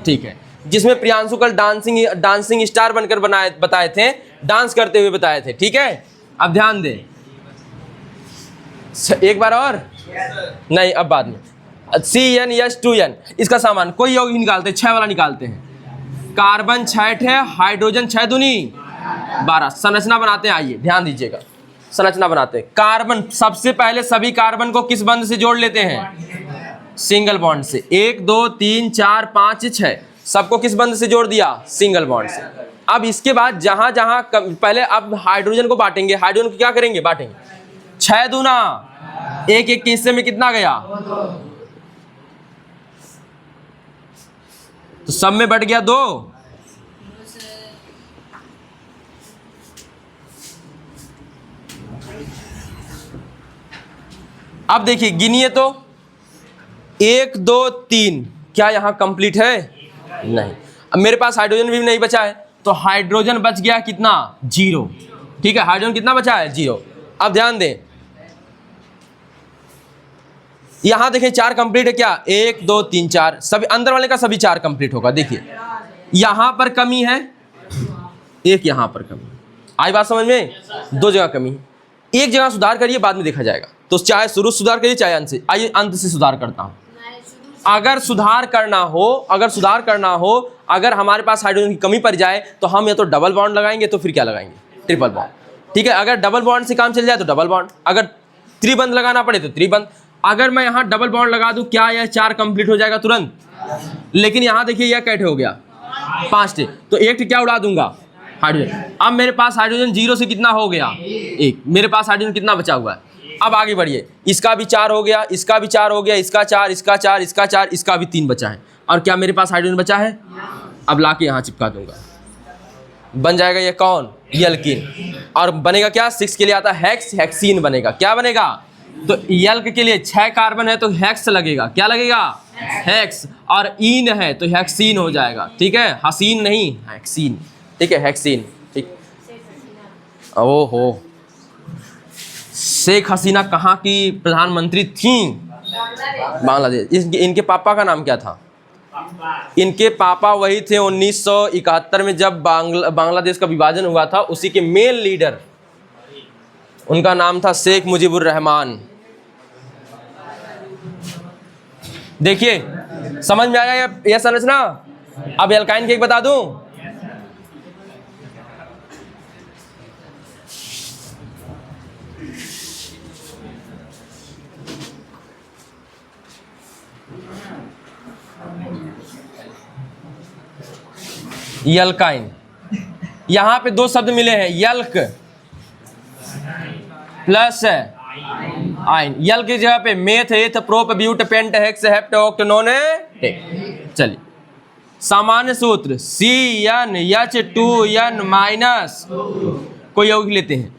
ठीक है। जिसमें प्रियांशु कल डांसिंग स्टार बनकर बताए थे, डांस करते हुए बताए थे। ठीक है, अब ध्यान दें। एक बार और नहीं, अब बाद में। CnH2n, इसका सामान कोई यौगिक निकालते हैं, 6 वाला निकालते हैं। कार्बन 6 है, हाइड्रोजन 6 दूनी 12। संरचना बनाते हैं, आइए ध्यान दीजिएगा। संरचना बनाते हैं। कार्बन, सबसे पहले सभी कार्बन को किस बंध से जोड़ लेते हैं? सिंगल बॉन्ड से। 1 2 3 4 5 6 सबको किस बंध से जोड़ दिया? सिंगल बॉन्ड से। अब इसके बाद जहां जहां पहले अब हाइड्रोजन को बांटेंगे। हाइड्रोजन को क्या करेंगे? बांटेंगे। 6 दूना 1 1 के हिस्से में कितना गया? तो सब में बट गया 2। अब देखिए, गिनिए तो 1 2 3, क्या यहां कंप्लीट है? नहीं। अब मेरे पास हाइड्रोजन भी नहीं बचा है, तो हाइड्रोजन बच गया कितना? 0। ठीक है, हाइड्रोजन कितना बचा है? 0। अब ध्यान दें, यहां देखिए 4 कंप्लीट है क्या? 1 2 3 4, सभी अंदर वाले का सभी 4 कंप्लीट होगा। देखिए यहां पर कमी है, एक यहां पर कमी। आई बात समझ में? 2 जगह कमी है, एक जगह सुधार करिए, बाद में देखा जाएगा। तो चाहे शुरू सुधार करिए चाहे अंत से। आइए अंत से सुधार करता हूं। अगर सुधार करना हो, अगर हमारे पास हाइड्रोजन की कमी पड़ जाए तो हम या तो डबल बॉन्ड लगाएंगे, तो फिर क्या लगाएंगे? Triple bond. ठीक है, अगर डबल बॉन्ड से काम चल जाए तो डबल बॉन्ड, अगर त्रिबंध लगाना पड़े तो त्रिबंध। अगर मैं यहाँ डबल बॉन्ड लगा दूं, क्या यह 4 कंप्लीट हो जाएगा तुरंत? लेकिन यहाँ देखिए यह कैटे हो गया 5 टे, तो 1 क्या उड़ा दूंगा? हाइड्रोजन। अब मेरे पास हाइड्रोजन 0 से कितना हो गया? 1। मेरे पास हाइड्रोजन कितना बचा हुआ है? अब आगे बढ़िए, इसका भी 4 हो गया, इसका भी 4 हो गया, इसका 4, इसका 4, इसका 4, इसका भी 3 बचा है। और क्या मेरे पास हाइड्रोजन बचा है? अब लाके यहाँ चिपका दूंगा, बन जाएगा ये कौन? ये अल्कीन। और बनेगा क्या? 6 के लिए आता है हेक्स, हेक्सीन बनेगा। क्या बनेगा? तो यल्क के लिए 6 कार्बन है तो हेक्स लगेगा। क्या लगेगा? हेक्स। और ईन है तो हेक्सीन हो जाएगा। ठीक है, हसीन नहीं, हेक्सीन। ठीक है, हेक्सीन। ठीक। ओहो, शेख हसीना कहाँ की प्रधानमंत्री थी? बांग्लादेश। इनके पापा का नाम क्या था? इनके पापा वही थे 1971 में जब बांग्लादेश का विभाजन हुआ था, उसी के मेन लीडर, उनका नाम था शेख मुजीबुर रहमान। देखिए समझ में आया यह संरचना? अब एल्काइन की एक बता दूं। यल्काइन, यहां पे 2 शब्द मिले हैं, यल्क प्लस आइन। यल्क की जगह पे meth eth prop but pent hex hept oct non. चलिए सामान्य सूत्र CnH2n माइनस, कोई यौगिक लेते हैं,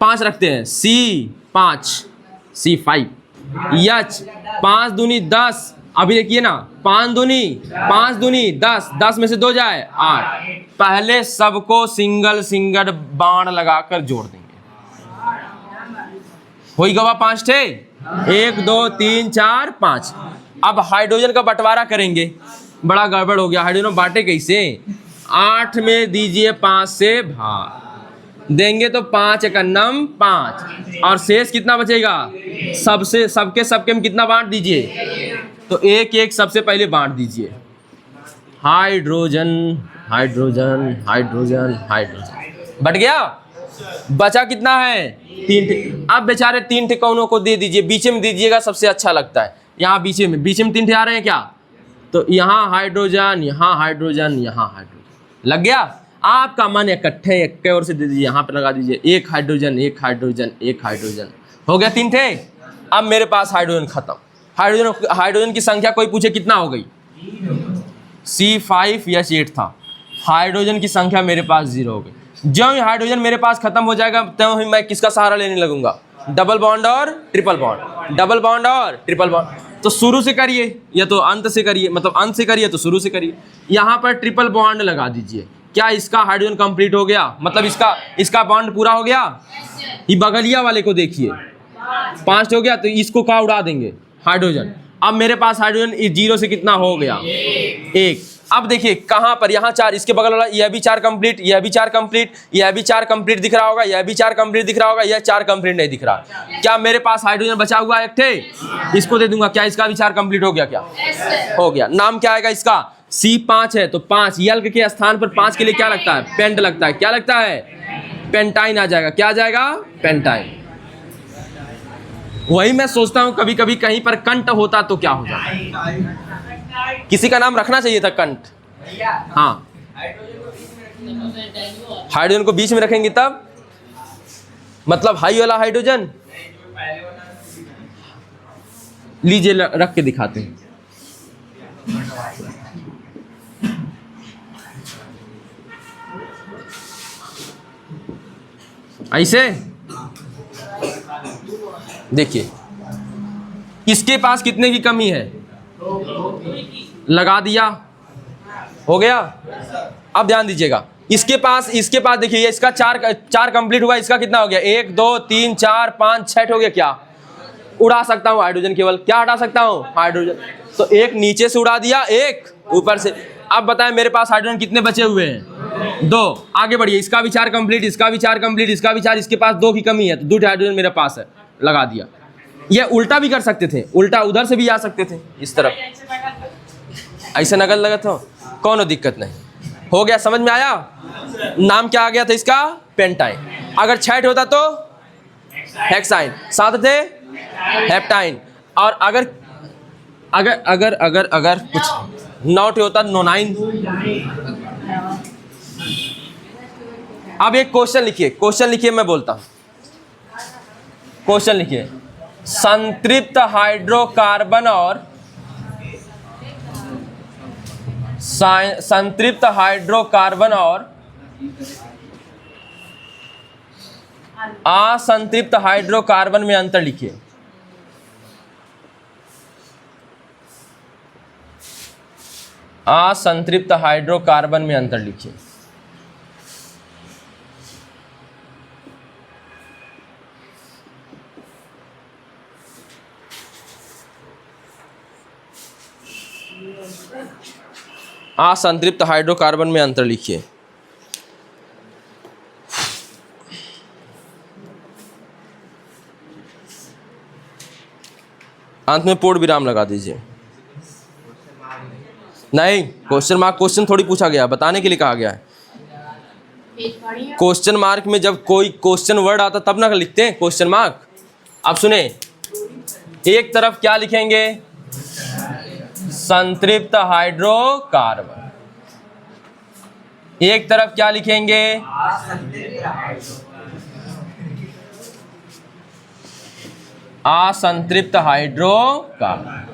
5 रखते हैं, C5 C5 H 5 दूनी 10। अभी देखिए ना, 5 दूनी 10, 10 में से 2 जाए 8। पहले सबको सिंगल सिंगल बाण लगाकर जोड़ देंगे। होई गवा 5 थे, 1 2 3 4 5। अब हाइड्रोजन का बंटवारा करेंगे, बड़ा गड़बड़ हो गया। हाइड्रोजन बांटे कैसे? 8 में दीजिए 5 से भाग देंगे तो 5 एकन्नम 5, और शेष कितना बचेगा? सबके में कितना बांट दीजिए? तो 1 1 सबसे पहले बांट दीजिए। Hydrogen hydrogen hydrogen hydrogen but गया। बचा कितना है? 3 टे। अब बेचारे 3 टे कौनों को दे दीजिए, बीच में दीजिएगा, सबसे अच्छा लगता है। यहाँ बीच में 3 टे आ रहे हैं क्या? तो यहाँ हाइड्रोजन, यहाँ हाइड्रोजन, यहाँ हाइड्रोजन लग गया। आपका मन इकट्ठे एक ओर से दे दीजिए, यहाँ पे लगा दीजिए 1 हाइड्रोजन 1 हाइड्रोजन 1 हाइड्रोजन, हो गया 3 थे। अब मेरे पास हाइड्रोजन खत्म। हाइड्रोजन की संख्या कोई पूछे कितना हो गई? C5H8 था, हाइड्रोजन की संख्या मेरे पास 0 हो गई। जो ही हाइड्रोजन मेरे पास खत्म हो जाएगा त्यों ही मैं किसका सहारा लेने लगूंगा, डबल बॉन्ड और ट्रिपल बॉन्ड, डबल बॉन्ड और ट्रिपल बॉन्ड। तो शुरू से करिए या तो अंत से करिए, मतलब अंत से करिए तो शुरू से करिए। यहाँ पर ट्रिपल बॉन्ड लगा दीजिए। क्या इसका हाइड्रोजन कंप्लीट हो गया, मतलब इसका बॉन्ड पूरा हो गया। ये बगलिया वाले को देखिए 5 हो गया, तो इसको कहाँ उड़ा देंगे, हाइड्रोजन। अब मेरे पास हाइड्रोजन इस 0 से कितना हो गया, 1। अब देखिए कहाँ पर, यहाँ 4, इसके बगल वाला यह भी 4 कंप्लीट, यह भी 4 कंप्लीट, यह भी 4 कंप्लीट दिख रहा होगा, यह भी 4 कंप्लीट दिख रहा होगा, यह 4 कंप्लीट नहीं दिख रहा। क्या मेरे पास हाइड्रोजन बचा हुआ है एक ठे, इसको दे दूंगा। क्या इसका भी 4 कंप्लीट हो गया, क्या हो गया। नाम क्या आएगा इसका, C5 है तो 5, यल के स्थान पर 5 के लिए क्या लगता है, पेंट लगता है। क्या लगता है, पेंटाइन आ जाएगा। क्या आ जाएगा, पेंटाइन। वही मैं सोचता हूं कभी कभी कहीं पर कंट होता तो क्या होता, किसी का नाम रखना चाहिए था कंट। हाँ, हाइड्रोजन को बीच में रखेंगे तब, मतलब हाई वाला हाइड्रोजन। लीजिए रख के दिखाते हैं। ऐसे देखिए, इसके पास कितने की कमी है, लगा दिया, हो गया। अब ध्यान दीजिएगा, इसके पास देखिए, इसका 4 कंप्लीट हुआ, इसका कितना हो गया, 1 2 3 4 5 6 हो गया। क्या उड़ा सकता हूं हाइड्रोजन, केवल क्या हटा सकता हूं, हाइड्रोजन। तो एक नीचे से उड़ा दिया, एक ऊपर से। अब बताएं मेरे पास हाइड्रोजन कितने बचे हुए हैं, 2। आगे बढ़िए, इसका भी 4 कंप्लीट, इसका भी 4 कंप्लीट, इसका भी 4, इसके पास 2 की कमी है, तो 2 हाइड्रोजन मेरे पास है, लगा दिया। ये उल्टा भी कर सकते थे, उल्टा उधर से भी आ सकते थे, इस तरफ ऐसे नकल लगा था, कोनो दिक्कत नहीं, हो गया। समझ में आया। नाम क्या आ गया था इसका, पेंटाइन। अगर 6 होता तो हेक्साइन, 7 थे हेप्टाइन, और अगर कुछ 9 होता नोनाइन। अब एक क्वेश्चन लिखिए, मैं बोलता हूं। क्वेश्चन लिखिए, संतृप्त हाइड्रोकार्बन और असंतृप्त हाइड्रोकार्बन में अंतर लिखिए। असंतृप्त हाइड्रोकार्बन में अंतर लिखिए। असंतृप्त हाइड्रोकार्बन में अंतर लिखिए। अंत में पूर्ण विराम लगा दीजिए। नहीं, क्वेश्चन थोड़ी पूछा गया, बताने के लिए कहा गया है। क्वेश्चन मार्क में जब कोई क्वेश्चन वर्ड आता तब ना लिखते हैं क्वेश्चन मार्क। अब सुने, एक तरफ क्या लिखेंगे, संतृप्त हाइड्रोकार्बन, एक तरफ क्या लिखेंगे, असंतृप्त हाइड्रोकार्बन।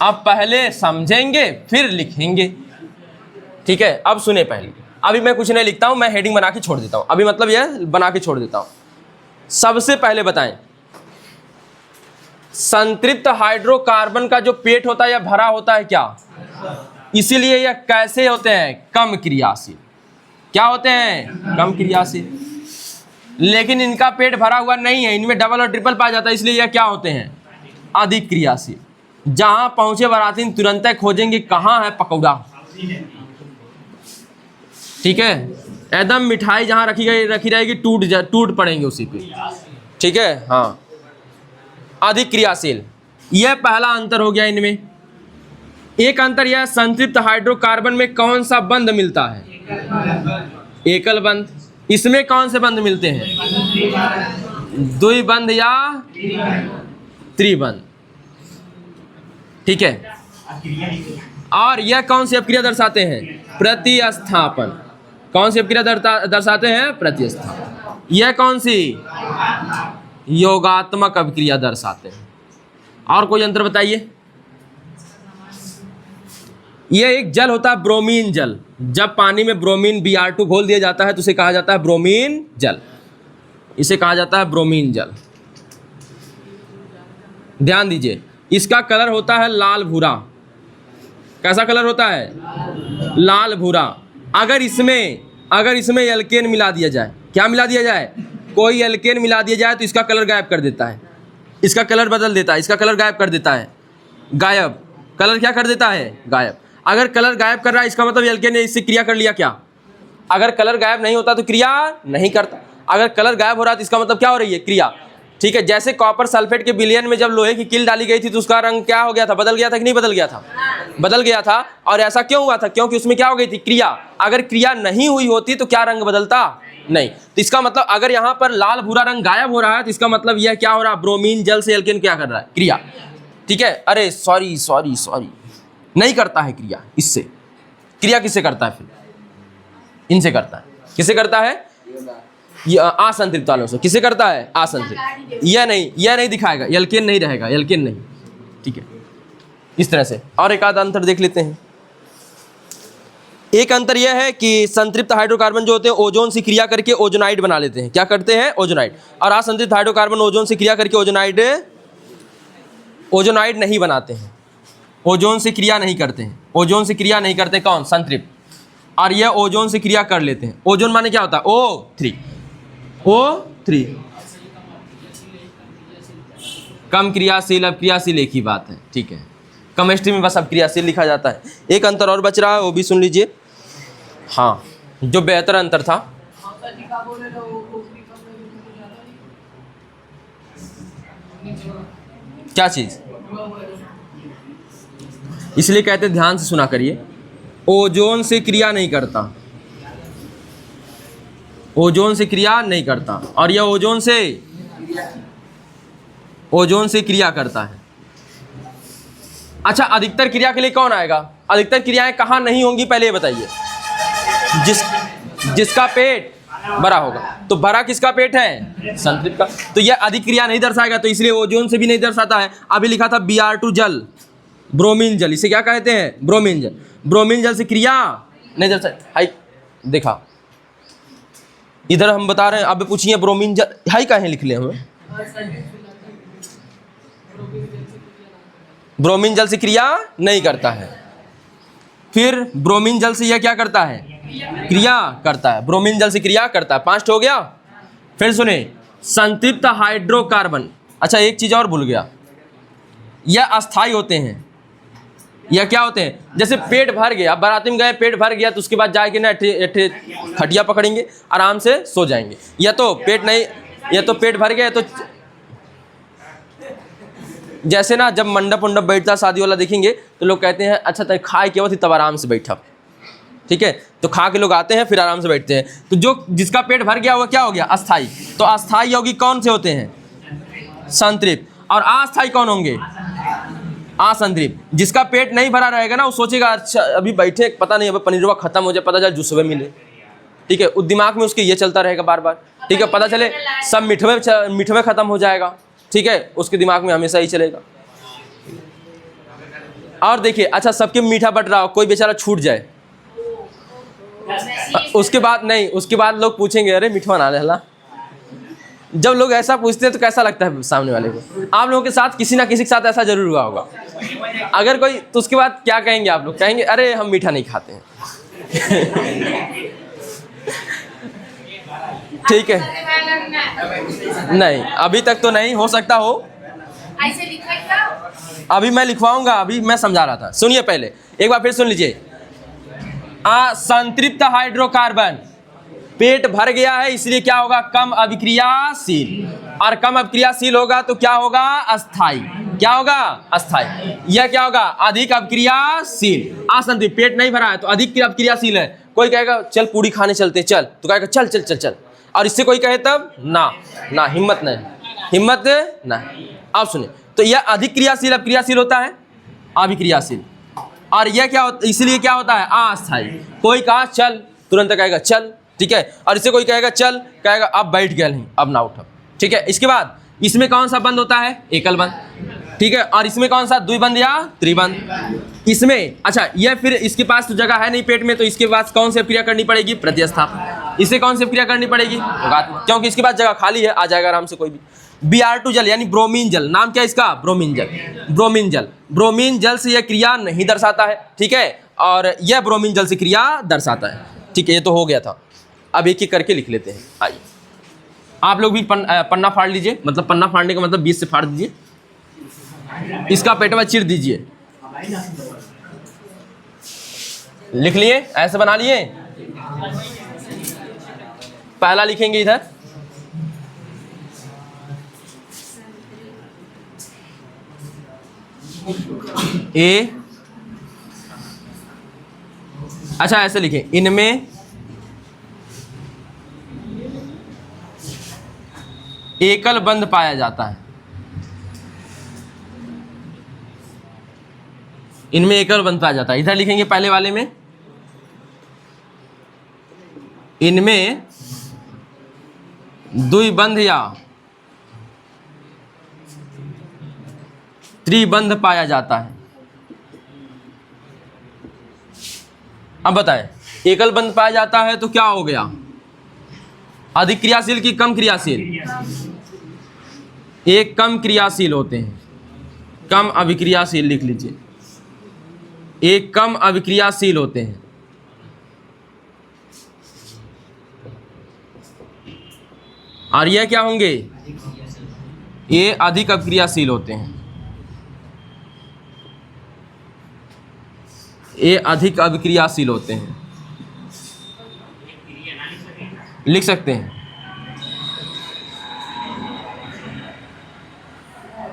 अब पहले समझेंगे फिर लिखेंगे, ठीक है। अब सुने, पहले अभी मैं कुछ नहीं लिखता हूं, मैं हेडिंग बना के छोड़ देता हूं। अभी मतलब यह बना के छोड़ देता हूं। सबसे पहले बताएं, संतृप्त हाइड्रोकार्बन का जो पेट होता है यह भरा होता है क्या, इसीलिए यह कैसे होते हैं, कम क्रियाशील। क्या होते हैं, कम क्रियाशील। लेकिन इनका पेट भरा हुआ नहीं है, इनमें डबल और ट्रिपल पाया जाता है, इसलिए यह क्या होते हैं, अधिक क्रियाशील। जहां पहुंचे बरातीन तुरंत खोजेंगे कहां है पकौड़ा, ठीक है। एकदम मिठाई जहां रखी रहेगी टूट पड़ेंगे उसी पे, ठीक है। हाँ, अधिक क्रियाशील, यह पहला अंतर हो गया इनमें। एक अंतर यह, संतृप्त हाइड्रोकार्बन में कौन सा बंध मिलता है, एकल बंध। इसमें कौन से बंध मिलते हैं, द्विबंध या त्रिबंध, ठीक है। और यह कौन सी अपक्रिया दर्शाते हैं, प्रतिस्थापन। कौन सी अपक्रिया दर्शाते हैं, प्रतिस्थापन। यह कौन सी, योगात्मक अभिक्रिया दर्शाते हैं। और कोई अंतर बताइए। ये एक जल होता है ब्रोमीन जल। जब पानी में ब्रोमीन Br2 घोल दिया जाता है तो उसे कहा जाता है ब्रोमीन जल, इसे कहा जाता है ब्रोमीन जल। ध्यान दीजिए, इसका कलर होता है लाल भूरा। कैसा कलर होता है? लाल भूरा। अगर इसमें एल्केन मिला दिया जाए, क्या मिला दिया जाए? कोई एल्केन मिला दिया जाए तो इसका कलर गायब कर देता है, इसका कलर बदल देता है, इसका कलर गायब कर देता है। गायब कलर क्या कर देता है? गायब। अगर कलर गायब कर रहा है इसका मतलब एल्केन ने इससे क्रिया कर लिया क्या? अगर कलर गायब नहीं होता तो क्रिया नहीं करता। अगर कलर गायब हो रहा है तो इसका मतलब क्या हो रही है? क्रिया। ठीक है, जैसे कॉपर सल्फेट के विलयन में जब लोहे की कील डाली गई थी तो उसका रंग क्या हो गया था? बदल गया था कि नहीं बदल गया था? बदल गया था। और ऐसा क्यों हुआ था? क्योंकि उसमें क्या हो गई थी? क्रिया। अगर क्रिया नहीं हुई होती तो क्या रंग बदलता? नहीं। तो इसका मतलब अगर यहाँ पर लाल भूरा रंग गायब हो रहा है तो इसका मतलब यह क्या हो रहा है? ब्रोमीन जल से एल्केन क्या कर रहा है? क्रिया। ठीक है, अरे सॉरी, नहीं करता है क्रिया इससे। क्रिया किससे करता है? फिर इनसे करता है। किससे करता है? असंतृप्त वालों से। किसे करता है? असंतृप्त। यह नहीं दिखाएगा, एल्केन नहीं रहेगा, एल्केन नहीं। ठीक है, इस तरह से। और एक आध अंतर देख लेते हैं। एक अंतर यह है कि संतृप्त हाइड्रोकार्बन जो होते हैं ओजोन से क्रिया करके ओजोनाइड बना लेते हैं। क्या करते हैं? ओजोनाइड। और असंतृप्त हाइड्रोकार्बन ओजोन से क्रिया करके ओजोनाइड नहीं बनाते हैं, ओजोन से क्रिया नहीं करते हैं। ओजोन से क्रिया नहीं करते कौन? संतृप्त। और यह ओजोन से क्रिया कर लेते हैं। ओजोन माने क्या होता है? O3। कम क्रियाशील, अब क्रियाशील एक ही बात है। ठीक है, केमिस्ट्री में बस अब क्रियाशील लिखा जाता है। एक अंतर और बच रहा है, वो भी सुन लीजिए। हाँ, जो बेहतर अंतर था, क्या चीज? इसलिए कहते ध्यान से सुना करिए, ओजोन से क्रिया नहीं करता, ओजोन से क्रिया नहीं करता। और यह ओजोन से क्रिया करता है। अच्छा, अधिकतर क्रिया के लिए कौन आएगा? अधिकतर क्रियाएं कहाँ नहीं होंगी पहले ये बताइए। जिसका पेट बड़ा होगा। तो बड़ा किसका पेट है? संतृप्त का। तो यह अधिक क्रिया नहीं दर्शाएगा, तो इसलिए ओजोन से भी नहीं दर्शाता है। अभी लिखा था Br2 जल, ब्रोमीन जल, इसे क्या कहते हैं? ब्रोमीन जल। ब्रोमीन जल से क्रिया नहीं दर्शा। हाई देखा, इधर हम बता रहे हैं, अब पूछिए ब्रोमीन जल हाई काहे लिख ले हमें? ब्रोमीन जल से क्रिया नहीं करता है। फिर ब्रोमीन जल से यह क्या करता है? क्रिया करता है। ब्रोमीन जल से क्रिया करता है। 5 हो गया। फिर सुने, संतृप्त हाइड्रोकार्बन। अच्छा, एक चीज और भूल गया, यह अस्थाई होते हैं। यह क्या होते हैं? जैसे पेट भर गया, बाराती में गए, पेट भर गया तो उसके बाद जाके ना खटिया पकड़ेंगे, आराम से सो जाएंगे। या तो पेट नहीं, या तो पेट भर गया, तो जैसे ना जब मंडप उंडप बैठता शादी वाला देखेंगे तो लोग कहते हैं अच्छा तक खाए के वक्त तब आराम से बैठा। ठीक है, तो खा के लोग आते हैं फिर आराम से बैठते हैं। तो जो जिसका पेट भर गया वो क्या हो गया? अस्थाई। तो अस्थाई यौगिक कौन से होते हैं? संतृप्त। और अस्थाई कौन होंगे? असंतृप्त। जिसका पेट नहीं भरा रहेगा ना, वो सोचेगा अच्छा अभी बैठे, पता नहीं अब पनीरवा खत्म हो जाए, पता चले जूसवे मिले। ठीक है, उस दिमाग में उसके ये चलता रहेगा बार बार। ठीक है, पता चले सब मिठवे खत्म हो जाएगा। ठीक है, उसके दिमाग में हमेशा ही चलेगा। और देखिए, अच्छा सबके मीठा बट रहा हो, कोई बेचारा छूट जाए, उसके बाद नहीं, उसके बाद लोग पूछेंगे अरे मीठवा ना रहला। जब लोग ऐसा पूछते हैं तो कैसा लगता है सामने वाले को? आप लोगों के साथ किसी ना किसी के साथ ऐसा जरूर हुआ होगा। अगर कोई, तो उसके बाद क्या कहेंगे आप लोग? कहेंगे अरे हम मीठा नहीं खाते हैं। ठीक है, नहीं अभी तक तो नहीं, हो सकता हो। अभी मैं लिखवाऊंगा, अभी मैं समझा रहा था। सुनिए पहले एक बार फिर सुन लीजिए। असंतृप्त हाइड्रोकार्बन, पेट भर गया है इसलिए क्या होगा? कम अभिक्रियाशील। और कम अभिक्रियाशील होगा तो क्या होगा? अस्थाई। क्या होगा? अस्थाई। यह क्या होगा? अधिक अभिक्रियाशील। असंतृप्त, पेट नहीं भरा है तो अधिक अभिक्रियाशील है। कोई कहेगा चल पूड़ी खाने चलते, चल, तो कहेगा चल चल चल चल। और इससे कोई कहे तब ना, ना हिम्मत नहीं, हिम्मत नहीं। अब सुनिए, तो यह अधिक क्रियाशील अभिक्रियाशील होता है, अभिक्रियाशील। और यह क्या होता, इसलिए क्या होता है? अस्थाई। कोई कहा चल, तुरंत कहेगा चल। ठीक है, और इससे कोई कहेगा चल, कहेगा अब बैठ गया नहीं, अब ना उठो। ठीक है, इसके बाद इसमें कौन सा बंद होता है? एकल बंद। ठीक है। और इसमें कौन सा, द्विबंध या त्रिबंध? इसमें अच्छा, ये फिर इसके पास तो जगह है नहीं पेट में, तो इसके पास कौन सी अभिक्रिया करनी पड़ेगी, प्रतिस्थापन। इसे कौन सी अभिक्रिया करनी पड़ेगी, योगात्मक, क्योंकि इसके पास जगह खाली है, आ जाएगा आराम से कोई भी। Br2 जल यानी ब्रोमीन जल, नाम क्या है इसका, ब्रोमीन जल। ब्रोमीन जल, ब्रोमीन जल से यह क्रिया नहीं दर्शाता है, ठीक है, और यह ब्रोमीन जल से क्रिया दर्शाता है, ठीक है। ये तो हो गया था। अब एक एक करके लिख लेते हैं। आइए आप लोग भी पन्ना फाड़ लीजिए, मतलब पन्ना फाड़ने का मतलब बीच से फाड़ दीजिए, इसका पेटवा चीर दीजिए। लिख लिए, ऐसे बना लिए। पहला लिखेंगे इधर, ए, अच्छा ऐसे लिखें, इनमें एकल बंध पाया जाता है। इनमें एकल बंध पाया जाता है। इधर लिखेंगे पहले वाले में, इनमें द्विबंध या त्रिबंध पाया जाता है। अब बताएं, एकल बंध पाया जाता है तो क्या हो गया, अधिक क्रियाशील कि कम क्रियाशील? एक कम क्रियाशील होते हैं, कम अभिक्रियाशील लिख लीजिए, एक कम अभिक्रियाशील होते हैं। और ये क्या होंगे, ये अधिक अभिक्रियाशील होते हैं, ये अधिक अभिक्रियाशील होते हैं, लिख सकते हैं,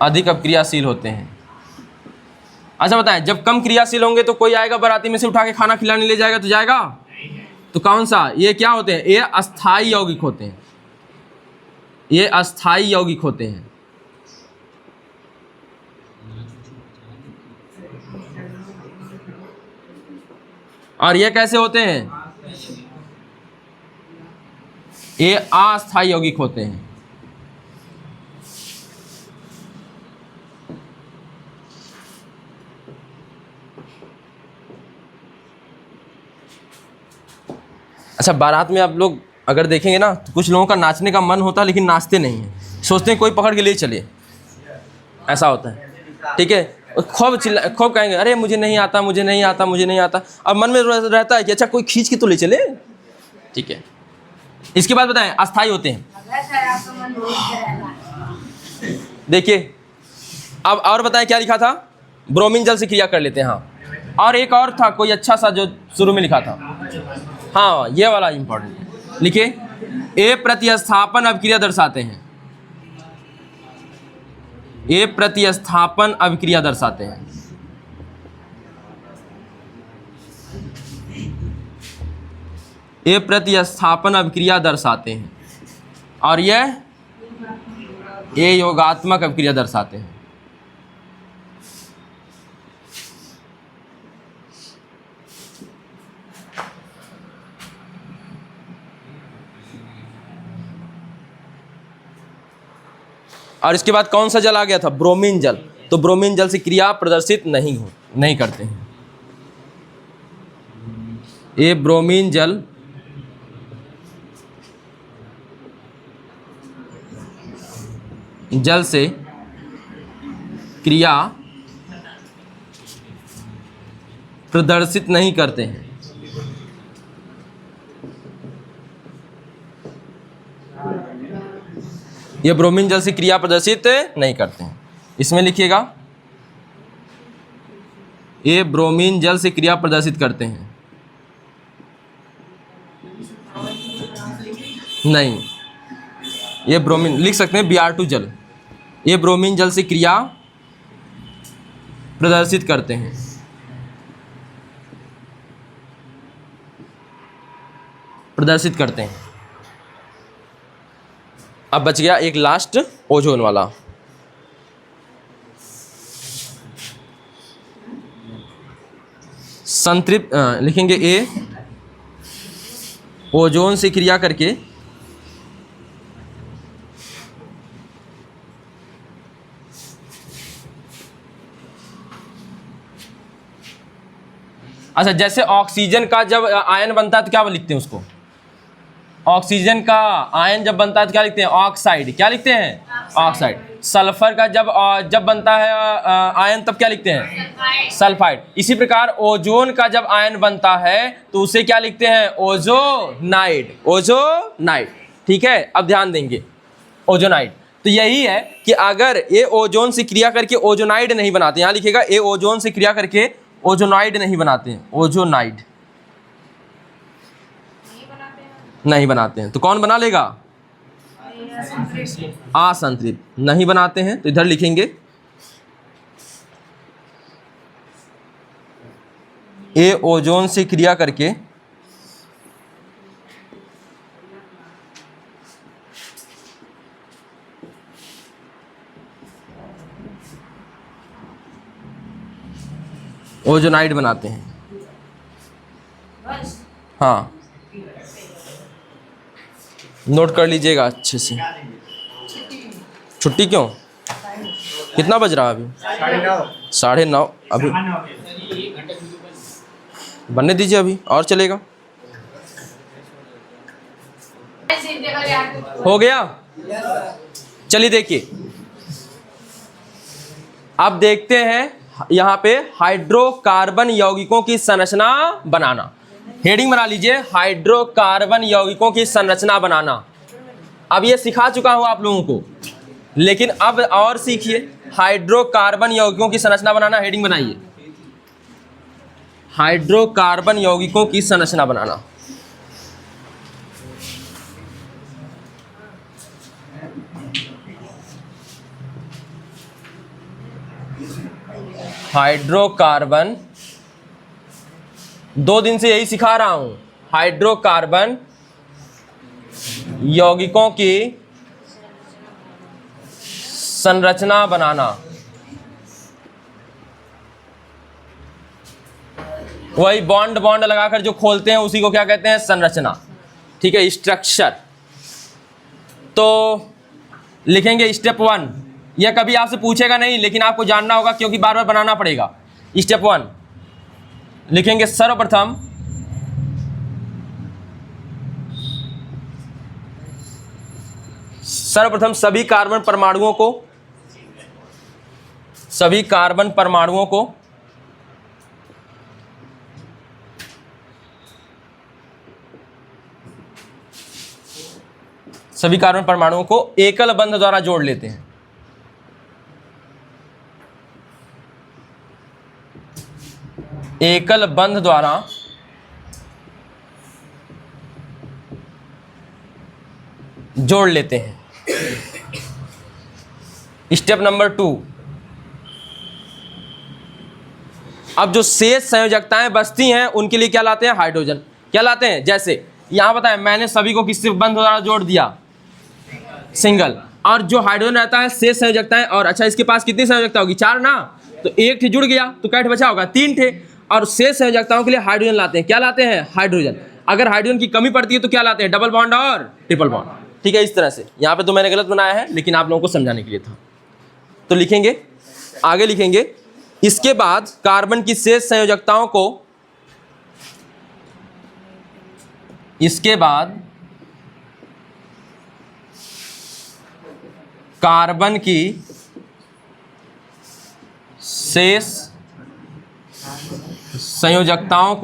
अधिक अभिक्रियाशील होते हैं। अच्छा बताएं, जब कम क्रियाशील होंगे तो कोई आएगा बाराती में से उठा के खाना खिलाने ले जाएगा तो जाएगा? तो कौन सा, ये क्या होते हैं, ये अस्थाई यौगिक होते हैं, ये अस्थाई यौगिक होते हैं। और ये कैसे होते हैं, ये अस्थाई यौगिक होते हैं। अच्छा, बारात में आप लोग अगर देखेंगे ना तो कुछ लोगों का नाचने का मन होता है लेकिन नाचते नहीं हैं, सोचते हैं कोई पकड़ के ले चले, ऐसा होता है, ठीक है। खूब कहेंगे अरे मुझे नहीं आता, मुझे नहीं आता, मुझे नहीं आता, अब मन में रहता है कि अच्छा कोई खींच के तो ले चले, ठीक है। इसके बाद बताएं, अस्थाई होते हैं। देखिए अब और बताएं क्या लिखा था, ब्रोमीन जल से क्रिया कर लेते हैं। हाँ, और एक और था कोई अच्छा सा जो शुरू में लिखा था, हाँ ये वाला इंपॉर्टेंट है, लिखिए, ए प्रतिस्थापन अभिक्रिया दर्शाते हैं, ये प्रतिस्थापन अभिक्रिया दर्शाते हैं। ये प्रतिस्थापन अभिक्रिया दर्शाते हैं और ये योगात्मक अभिक्रिया दर्शाते हैं। और इसके बाद कौन सा जल आ गया था, ब्रोमीन जल। तो ब्रोमीन जल से क्रिया प्रदर्शित नहीं करते हैं। ये ब्रोमीन जल से क्रिया प्रदर्शित नहीं करते हैं। ये ब्रोमीन जल से क्रिया प्रदर्शित नहीं करते हैं। इसमें लिखिएगा, ये ब्रोमीन जल से क्रिया प्रदर्शित करते हैं नहीं। ये ब्रोमीन लिख सकते हैं, Br2 जल, ये ब्रोमीन जल से क्रिया प्रदर्शित करते हैं। प्रदर्शित करते हैं। अब बच गया एक लास्ट, ओजोन वाला। संतृप्त लिखेंगे, ए ओजोन से क्रिया करके अच्छा, जैसे ऑक्सीजन का जब आयन बनता है तो क्या लिखते हैं उसको? ऑक्सीजन का आयन जब बनता है तो क्या लिखते हैं? ऑक्साइड। क्या लिखते हैं? ऑक्साइड। सल्फर का जब बनता है आयन तब क्या लिखते हैं? सल्फाइड। इसी प्रकार ओजोन का जब आयन बनता है तो उसे क्या लिखते हैं? ओजोनाइड। ओजोनाइड। ठीक है, अब ध्यान देंगे, ओजोनाइड। तो यही है कि अगर ए ओजोन से क्रिया करके ओजोनाइड नहीं बनाते, यहां लिखेगा ए ओजोन से क्रिया करके ओजोनाइड नहीं बनाते हैं, ओजोनाइड नहीं बनाते हैं, तो कौन बना लेगा? असंतृप्त। नहीं बनाते हैं तो इधर लिखेंगे ए ओजोन से क्रिया करके ओजोनाइड बनाते हैं। हाँ, नोट कर लीजिएगा अच्छे से। छुट्टी क्यों? कितना बज रहा है अभी? 9:30। अभी बनने दीजिए, अभी और चलेगा। हो गया? चलिए देखिए, अब देखते हैं यहाँ पे हाइड्रोकार्बन यौगिकों की संरचना बनाना। हेडिंग बना लीजिए, हाइड्रोकार्बन यौगिकों की संरचना बनाना। अब ये सिखा चुका हूं आप लोगों को, लेकिन अब और सीखिए। हाइड्रोकार्बन यौगिकों की संरचना बनाना, हेडिंग बनाइए, हाइड्रोकार्बन यौगिकों की संरचना बनाना। हाइड्रोकार्बन, 2 दिन से यही सिखा रहा हूं, हाइड्रोकार्बन यौगिकों की संरचना बनाना। वही बॉन्ड बॉन्ड लगाकर जो खोलते हैं उसी को क्या कहते हैं? संरचना। ठीक है, स्ट्रक्चर। तो लिखेंगे स्टेप 1। यह कभी आपसे पूछेगा नहीं, लेकिन आपको जानना होगा क्योंकि बार बार बनाना पड़ेगा। स्टेप 1 लिखेंगे, सर्वप्रथम सभी कार्बन परमाणुओं को एकल बंध द्वारा जोड़ लेते हैं। एकल बंध द्वारा जोड़ लेते हैं। स्टेप नंबर 2, अब जो शेष संयोजकताएं बचती हैं उनके लिए क्या लाते हैं? हाइड्रोजन। क्या लाते हैं? जैसे यहां बताएं, मैंने सभी को किससे बंध द्वारा जोड़ दिया? सिंगल। और जो हाइड्रोजन रहता है शेष संयोजकताएं, और अच्छा इसके पास कितनी संयोजकता होगी? 4 ना, तो 1 जुड़ गया तो क्या बचा होगा? 3 थे। और शेष संयोजकताओं के लिए हाइड्रोजन लाते हैं। क्या लाते हैं? हाइड्रोजन। अगर हाइड्रोजन की कमी पड़ती है तो क्या लाते हैं? डबल बॉन्ड और ट्रिपल बॉन्ड। ठीक है, इस तरह से। यहां पे तो मैंने गलत बनाया है, लेकिन आप लोगों को समझाने के लिए था। तो लिखेंगे, आगे लिखेंगे, इसके बाद कार्बन की शेष संयोजकताओं को, इसके बाद कार्बन की शेष संयोजकताओं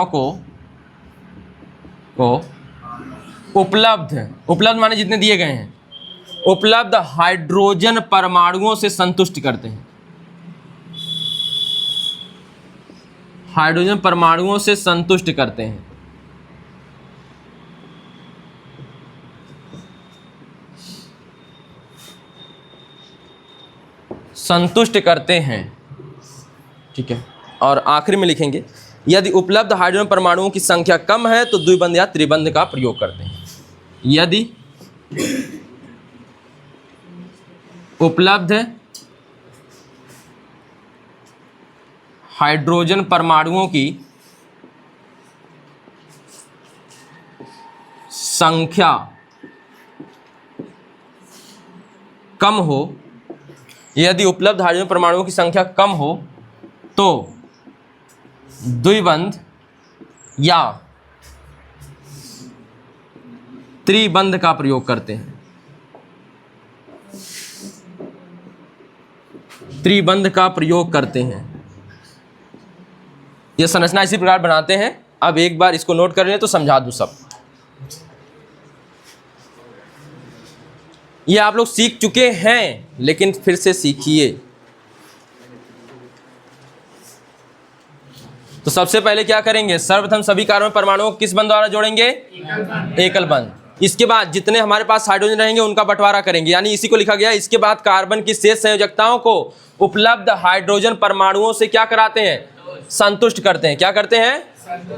को उपलब्ध माने जितने दिए गए हैं, उपलब्ध हाइड्रोजन परमाणुओं से संतुष्ट करते हैं। हाइड्रोजन परमाणुओं से संतुष्ट करते हैं। संतुष्ट करते हैं। ठीक है, और आखिर में लिखेंगे, यदि उपलब्ध हाइड्रोजन परमाणुओं की संख्या कम है तो द्विबंध या त्रिबंध का प्रयोग करते हैं। यदि उपलब्ध हाइड्रोजन परमाणुओं की संख्या कम हो, यदि उपलब्ध हाइड्रोजन परमाणुओं की संख्या कम हो तो द्विबंध या त्रिबंध का प्रयोग करते हैं। त्रिबंध का प्रयोग करते हैं। यह संरचना इसी प्रकार बनाते हैं। अब एक बार इसको नोट कर लें तो समझा दूं सब। ये आप लोग सीख चुके हैं, लेकिन फिर से सीखिए। तो सबसे पहले क्या करेंगे, सर्वप्रथम सभी कार्बन परमाणुओं को किस बंध द्वारा जोड़ेंगे, एकल बंध। इसके बाद जितने हमारे पास हाइड्रोजन रहेंगे उनका बंटवारा करेंगे, यानी इसी को लिखा गया। इसके बाद कार्बन की शेष संयोजकताओं को उपलब्ध हाइड्रोजन परमाणुओं से क्या कराते हैं, संतुष्ट करते हैं। क्या करते हैं,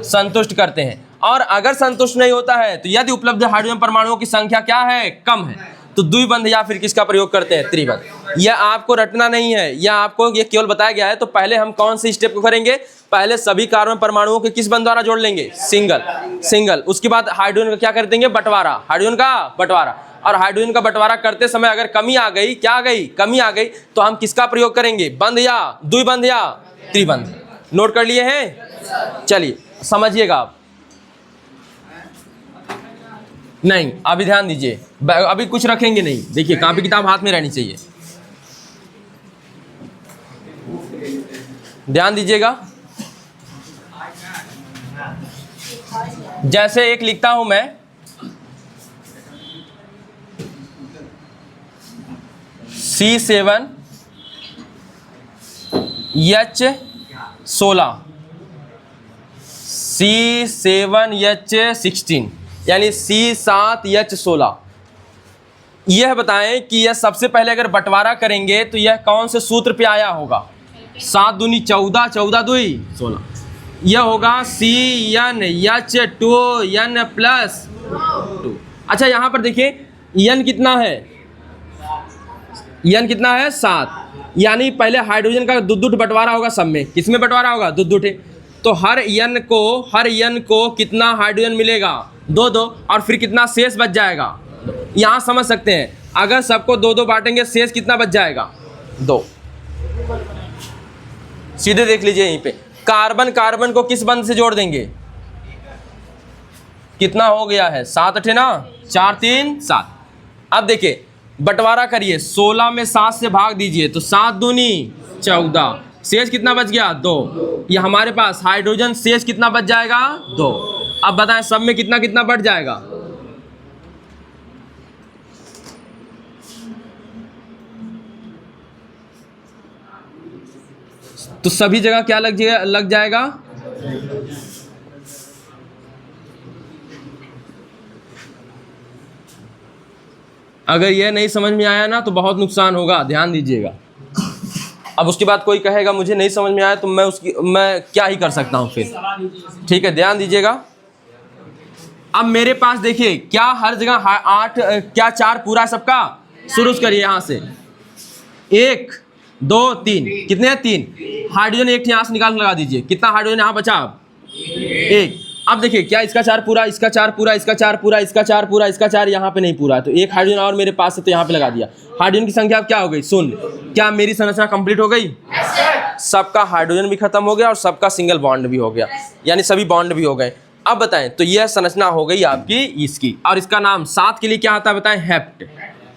संतुष्ट करते हैं। और अगर संतुष्ट नहीं होता है तो यदि उपलब्ध हाइड्रोजन परमाणुओं की संख्या क्या है, कम है, तो द्विबंध या फिर किसका प्रयोग करते हैं, त्रिबंध। यह आपको रटना नहीं है, यह आपको ये केवल बताया गया है। तो पहले हम कौन से स्टेप को करेंगे, पहले सभी कार्बन परमाणुओं के किस बंध द्वारा जोड़ लेंगे, सिंगल। उसके बाद हाइड्रोजन का क्या कर देंगे, बंटवारा, हाइड्रोजन का बंटवारा। और हाइड्रोजन का बंटवारा करते समय अगर कमी आ गई, क्या आ गई, कमी आ गई, तो हम किसका प्रयोग करेंगे, बंध या द्विबंध या त्रिबंध। नोट कर लिए हैं, चलिए समझिएगा आप। नहीं, अभी ध्यान दीजिए, अभी कुछ रखेंगे नहीं। देखिए कॉपी किताब हाथ में रहनी चाहिए, ध्यान दीजिएगा। जैसे एक लिखता हूं मैं, C7H16, C7H16 यानी C7H16। यह बताएं कि यह सबसे पहले अगर बंटवारा करेंगे तो यह कौन से सूत्र पे आया होगा, 7 दूनी 14, 14 दूई 16। यह होगा CnH2n+2। अच्छा यहाँ पर देखिए n कितना है, n कितना है, 7। यानी पहले हाइड्रोजन का दुद्दुट बंटवारा होगा सब में। किसमें बंटवारा होगा, दुद्दुट। तो हर n को कितना हाइड्रोजन मिलेगा, 2-2। और फिर कितना शेष बच जाएगा, यहाँ समझ सकते हैं। अगर सबको 2-2 बांटेंगे, शेष कितना बच जाएगा, 2। सीधे देख लीजिए यहीं पे, कार्बन को किस बंध से जोड़ देंगे, कितना हो गया है, 7 8 ना, 4 3 7। अब देखिए बंटवारा करिए, 16 में 7 से भाग दीजिए तो 7 दूनी 14, शेष कितना बच गया, 2। ये हमारे पास हाइड्रोजन शेष कितना बच जाएगा, 2। अब बताएं सब में कितना कितना बढ़ जाएगा, तो सभी जगह क्या लग जाएगा, अगर यह नहीं समझ में आया ना तो बहुत नुकसान होगा, ध्यान दीजिएगा। अब उसके बाद कोई कहेगा मुझे नहीं समझ में आया तो मैं क्या ही कर सकता हूं फिर, ठीक है, ध्यान दीजिएगा। अब मेरे पास देखिए क्या हर जगह 8, क्या 4 पूरा सबका, शुरू करिए यहां से, 1 2 3, कितने हैं, 3। हाइड्रोजन एक यहाँ से निकाल लगा दीजिए, कितना हाइड्रोजन यहाँ बचा, 1। अब देखिए क्या इसका 4 पूरा, इसका 4 पूरा, इसका 4 पूरा, इसका 4 पूरा, इसका 4 यहाँ पे नहीं पूरा है, तो एक हाइड्रोजन और मेरे पास है तो यहाँ पे लगा दिया। हाइड्रोजन की संख्या अब क्या हो गई, 0। क्या मेरी संरचना कंप्लीट हो गई, सबका हाइड्रोजन भी खत्म हो गया और सबका सिंगल बॉन्ड भी हो गया, यानी सभी बॉन्ड भी हो गए। अब बताएं, तो यह संरचना हो गई आपकी इसकी, और इसका नाम 7 के लिए क्या आता है बताएं, हेप्ट।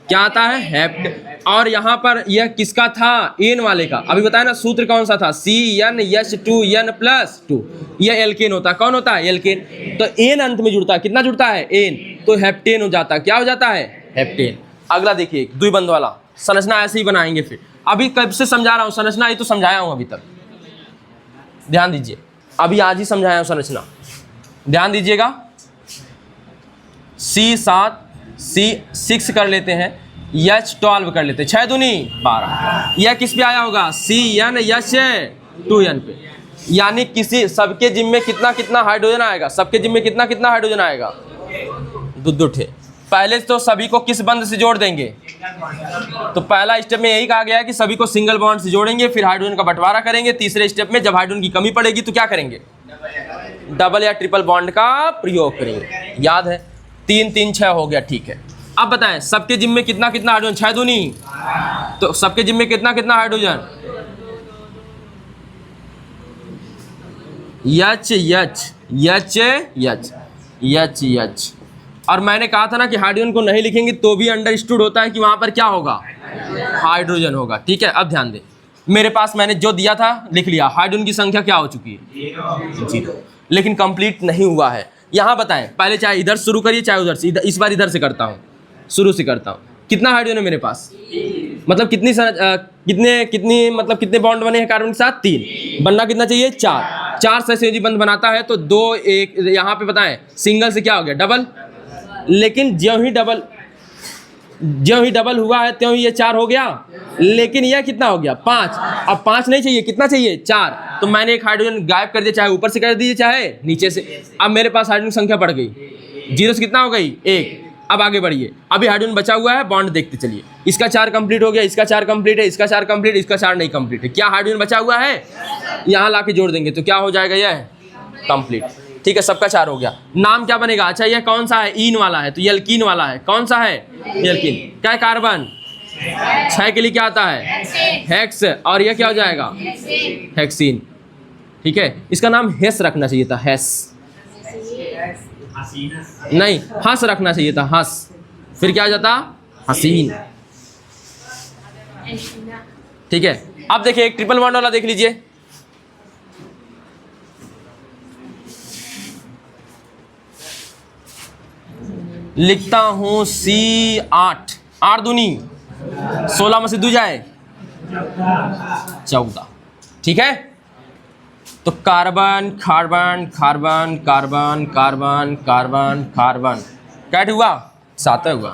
क्या आता है, हेप्ट। और यहाँ पर यह किसका था, एन वाले का। अभी बताया ना सूत्र कौन सा था, CnH2n+2। यह एल्केन होता है, कौन होता है, एल्केन। तो एन अंत में जुड़ता है, कितना जुड़ता है, एन, तो हेप्टेन हो जाता है। क्या हो जाता है, हेप्टेन। अगला देखिए द्विबंध वाला संरचना ऐसे ही बनाएंगे। फिर अभी कब से समझा रहा हूँ संरचना, ये तो समझाया हूँ अभी तक, ध्यान दीजिए, अभी आज ही समझाया हूँ संरचना, ध्यान दीजिएगा। C7 C6 कर लेते हैं, H12 कर लेते हैं, 6 दूनी 12। यह किस पे आया होगा, CnH2n पे। यानी किसी सबके जिम्मे कितना कितना हाइड्रोजन आएगा, सबके जिम्मे कितना कितना हाइड्रोजन आएगा, 2 है। पहले तो सभी को किस बंध से जोड़ देंगे, तो पहला स्टेप में यही कहा गया है कि सभी को सिंगल बॉन्ड से जोड़ेंगे, फिर हाइड्रोजन का बंटवारा करेंगे। तीसरे स्टेप में जब हाइड्रोजन की कमी पड़ेगी तो क्या करेंगे, डबल या ट्रिपल बॉन्ड का प्रयोग करेंगे। याद है, 3 3 6 हो गया, ठीक है। अब बताएं सबके जिम में कितना कितना हाइड्रोजन, 6 दूनी, तो सबके जिम में कितना कितना हाइड्रोजन, यच यच यच यच यच यच। और मैंने कहा था ना कि हाइड्रोजन को नहीं लिखेंगे तो भी अंडरस्टूड होता है कि वहां पर क्या होगा, हाइड्रोजन होगा। ठीक है, अब ध्यान दें, मेरे पास मैंने जो दिया था लिख लिया, हाइड्रोजन की संख्या क्या हो चुकी है, 0, लेकिन कंप्लीट नहीं हुआ है। यहाँ बताएं, पहले चाहे इधर शुरू करिए चाहे उधर से, इस बार इधर से करता हूँ, शुरू से करता हूँ। कितना हाइड्रोजन है मेरे पास, मतलब कितने बॉन्ड बने हैं कार्बन के साथ, 3, बनना कितना चाहिए, 4 सहसंयोजी बंध बनाता है तो 2 1, यहाँ पे बताएं सिंगल से क्या हो गया, डबल, लेकिन ज्यों ही डबल हुआ है त्यों ही ये 4 हो गया, लेकिन यह कितना हो गया, 5। अब 5 नहीं चाहिए, कितना चाहिए, 4, तो मैंने एक हाइड्रोजन गायब कर दिया, चाहे ऊपर से कर दीजिए चाहे नीचे से। अब मेरे पास हाइड्रोजन संख्या बढ़ गई, 0 से कितना हो गई, 1। अब आगे बढ़िए, अभी हाइड्रोजन बचा हुआ है, बॉन्ड देखते चलिए, इसका 4 कंप्लीट हो गया, इसका 4 कंप्लीट है, इसका 4 कंप्लीट, इसका 4 नहीं कंप्लीट है। क्या हाइड्रोजन बचा हुआ है, यहाँ ला के जोड़ देंगे तो क्या हो जाएगा, यह कंप्लीट। ठीक है, सबका 4 हो गया। नाम क्या बनेगा, अच्छा यह कौन सा है, ईन वाला है तो एल्कीन वाला है, कौन सा है, एल्कीन। क्या है, कार्बन, 6 के लिए क्या आता है, हेक्स, और यह क्या हो जाएगा, हेक्सीन। ठीक है, इसका नाम हेस रखना चाहिए था, हेस नहीं, हंस रखना चाहिए था, हंस, फिर क्या हो जाता, हसीन। ठीक है, अब देखिए एक ट्रिपल बॉन्ड वाला देख लीजिए, लिखता हूं C8, 8 दूनी 16 में से 2 जाए 14। ठीक है, तो carbon carbon carbon carbon carbon carbon carbon क्या हुआ, 7 हुआ,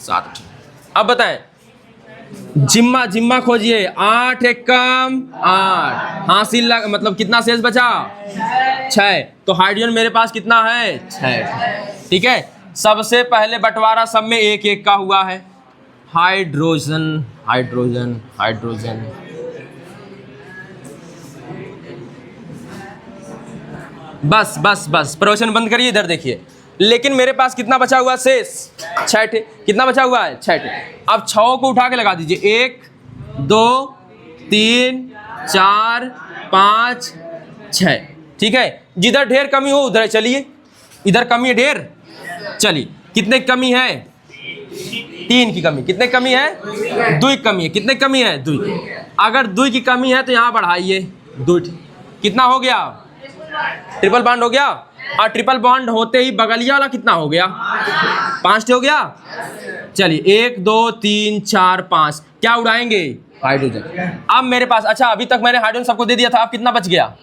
7। अब बताएं, जिम्मा खोजिए, 8 एक कम 8, हासिल मतलब कितना शेष बचा, 6, तो हाइड्रोजन मेरे पास कितना है, 6। ठीक है, सबसे पहले बंटवारा सब में 1 1 का हुआ है, हाइड्रोजन हाइड्रोजन हाइड्रोजन। बस बस बस, प्रवचन बंद करिए, इधर देखिए। लेकिन मेरे पास कितना बचा हुआ शेष, 6, कितना बचा हुआ है, 6। अब 6 को उठा के लगा दीजिए, 1 2 3 4 5 6। ठीक है, जिधर ढेर कमी हो उधर चलिए, इधर कमी है ढेर, चलिए कितने की कमी है, 3 की कमी, कितने कमी है, 2 की कमी है, कितने कमी है, 2। अगर 2 की कमी है तो यहाँ बढ़ाइए 2, कितना हो गया, ट्रिपल बॉन्ड हो गया। और ट्रिपल बॉन्ड होते ही बगलिया वाला कितना हो गया, 5 हो गया। चलिए 1 2 3 4 5, क्या उड़ाएंगे, हाइड्रोजन। अब मेरे पास, अच्छा अभी तक मैंने हाइड्रोजन सबको दे दिया था, अब कितना बच गया,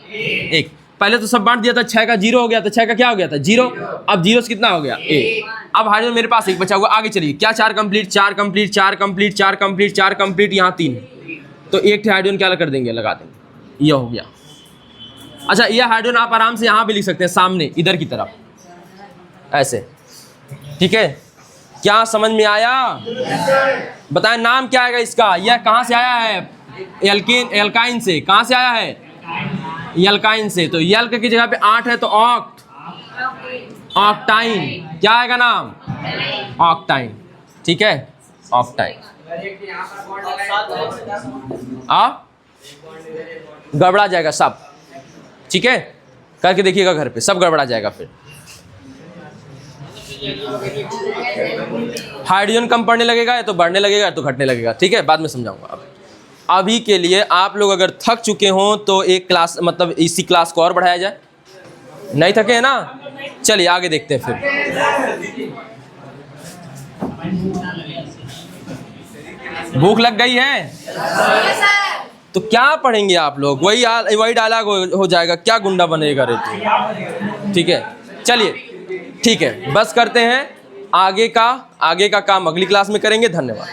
1। पहले तो सब बांट दिया था, 6 का 0 हो गया था, 6 का क्या हो गया था, 0। अब 0 से कितना हो गया, 1। अब हाइड्रोजन मेरे पास 1 बचा हुआ। आगे चलिए, क्या 4 complete 4 complete 4 complete 4 complete 4 complete, यहाँ 3, तो 1 हाइड्रोजन क्या कर देंगे, लगा देंगे, ये हो गया। अच्छा, यह हाइड्रोजन आप आराम से यहाँ भी लिख सकते हैं, सामने इधर की तरफ ऐसे। ठीक है, क्या समझ में आया, बताएं नाम क्या आएगा इसका, यह कहाँ से आया है, एल्काइन से, कहाँ से आया है, एल्काइन से। तो एल्क की जगह पे 8 है तो ऑक्ट, ऑक्टाइन, क्या आएगा नाम, ऑक्टाइन। ठीक है, ऑक्टाइन। गड़बड़ा जाएगा सब, ठीक है, करके देखिएगा घर पे, सब गड़बड़ा जाएगा। फिर हाइड्रोजन कम पड़ने लगेगा, या तो बढ़ने लगेगा या तो घटने लगेगा। ठीक है, बाद में समझाऊंगा। अब अभी के लिए आप लोग अगर थक चुके हों तो एक क्लास, मतलब इसी क्लास को और बढ़ाया जाए। नहीं थके हैं ना, चलिए आगे देखते हैं। फिर भूख लग गई है तो क्या पढ़ेंगे आप लोग, वही डायलॉग हो जाएगा, क्या गुंडा बनेगा रे तू। ठीक है, चलिए ठीक है, बस करते हैं, आगे का काम अगली क्लास में करेंगे। धन्यवाद।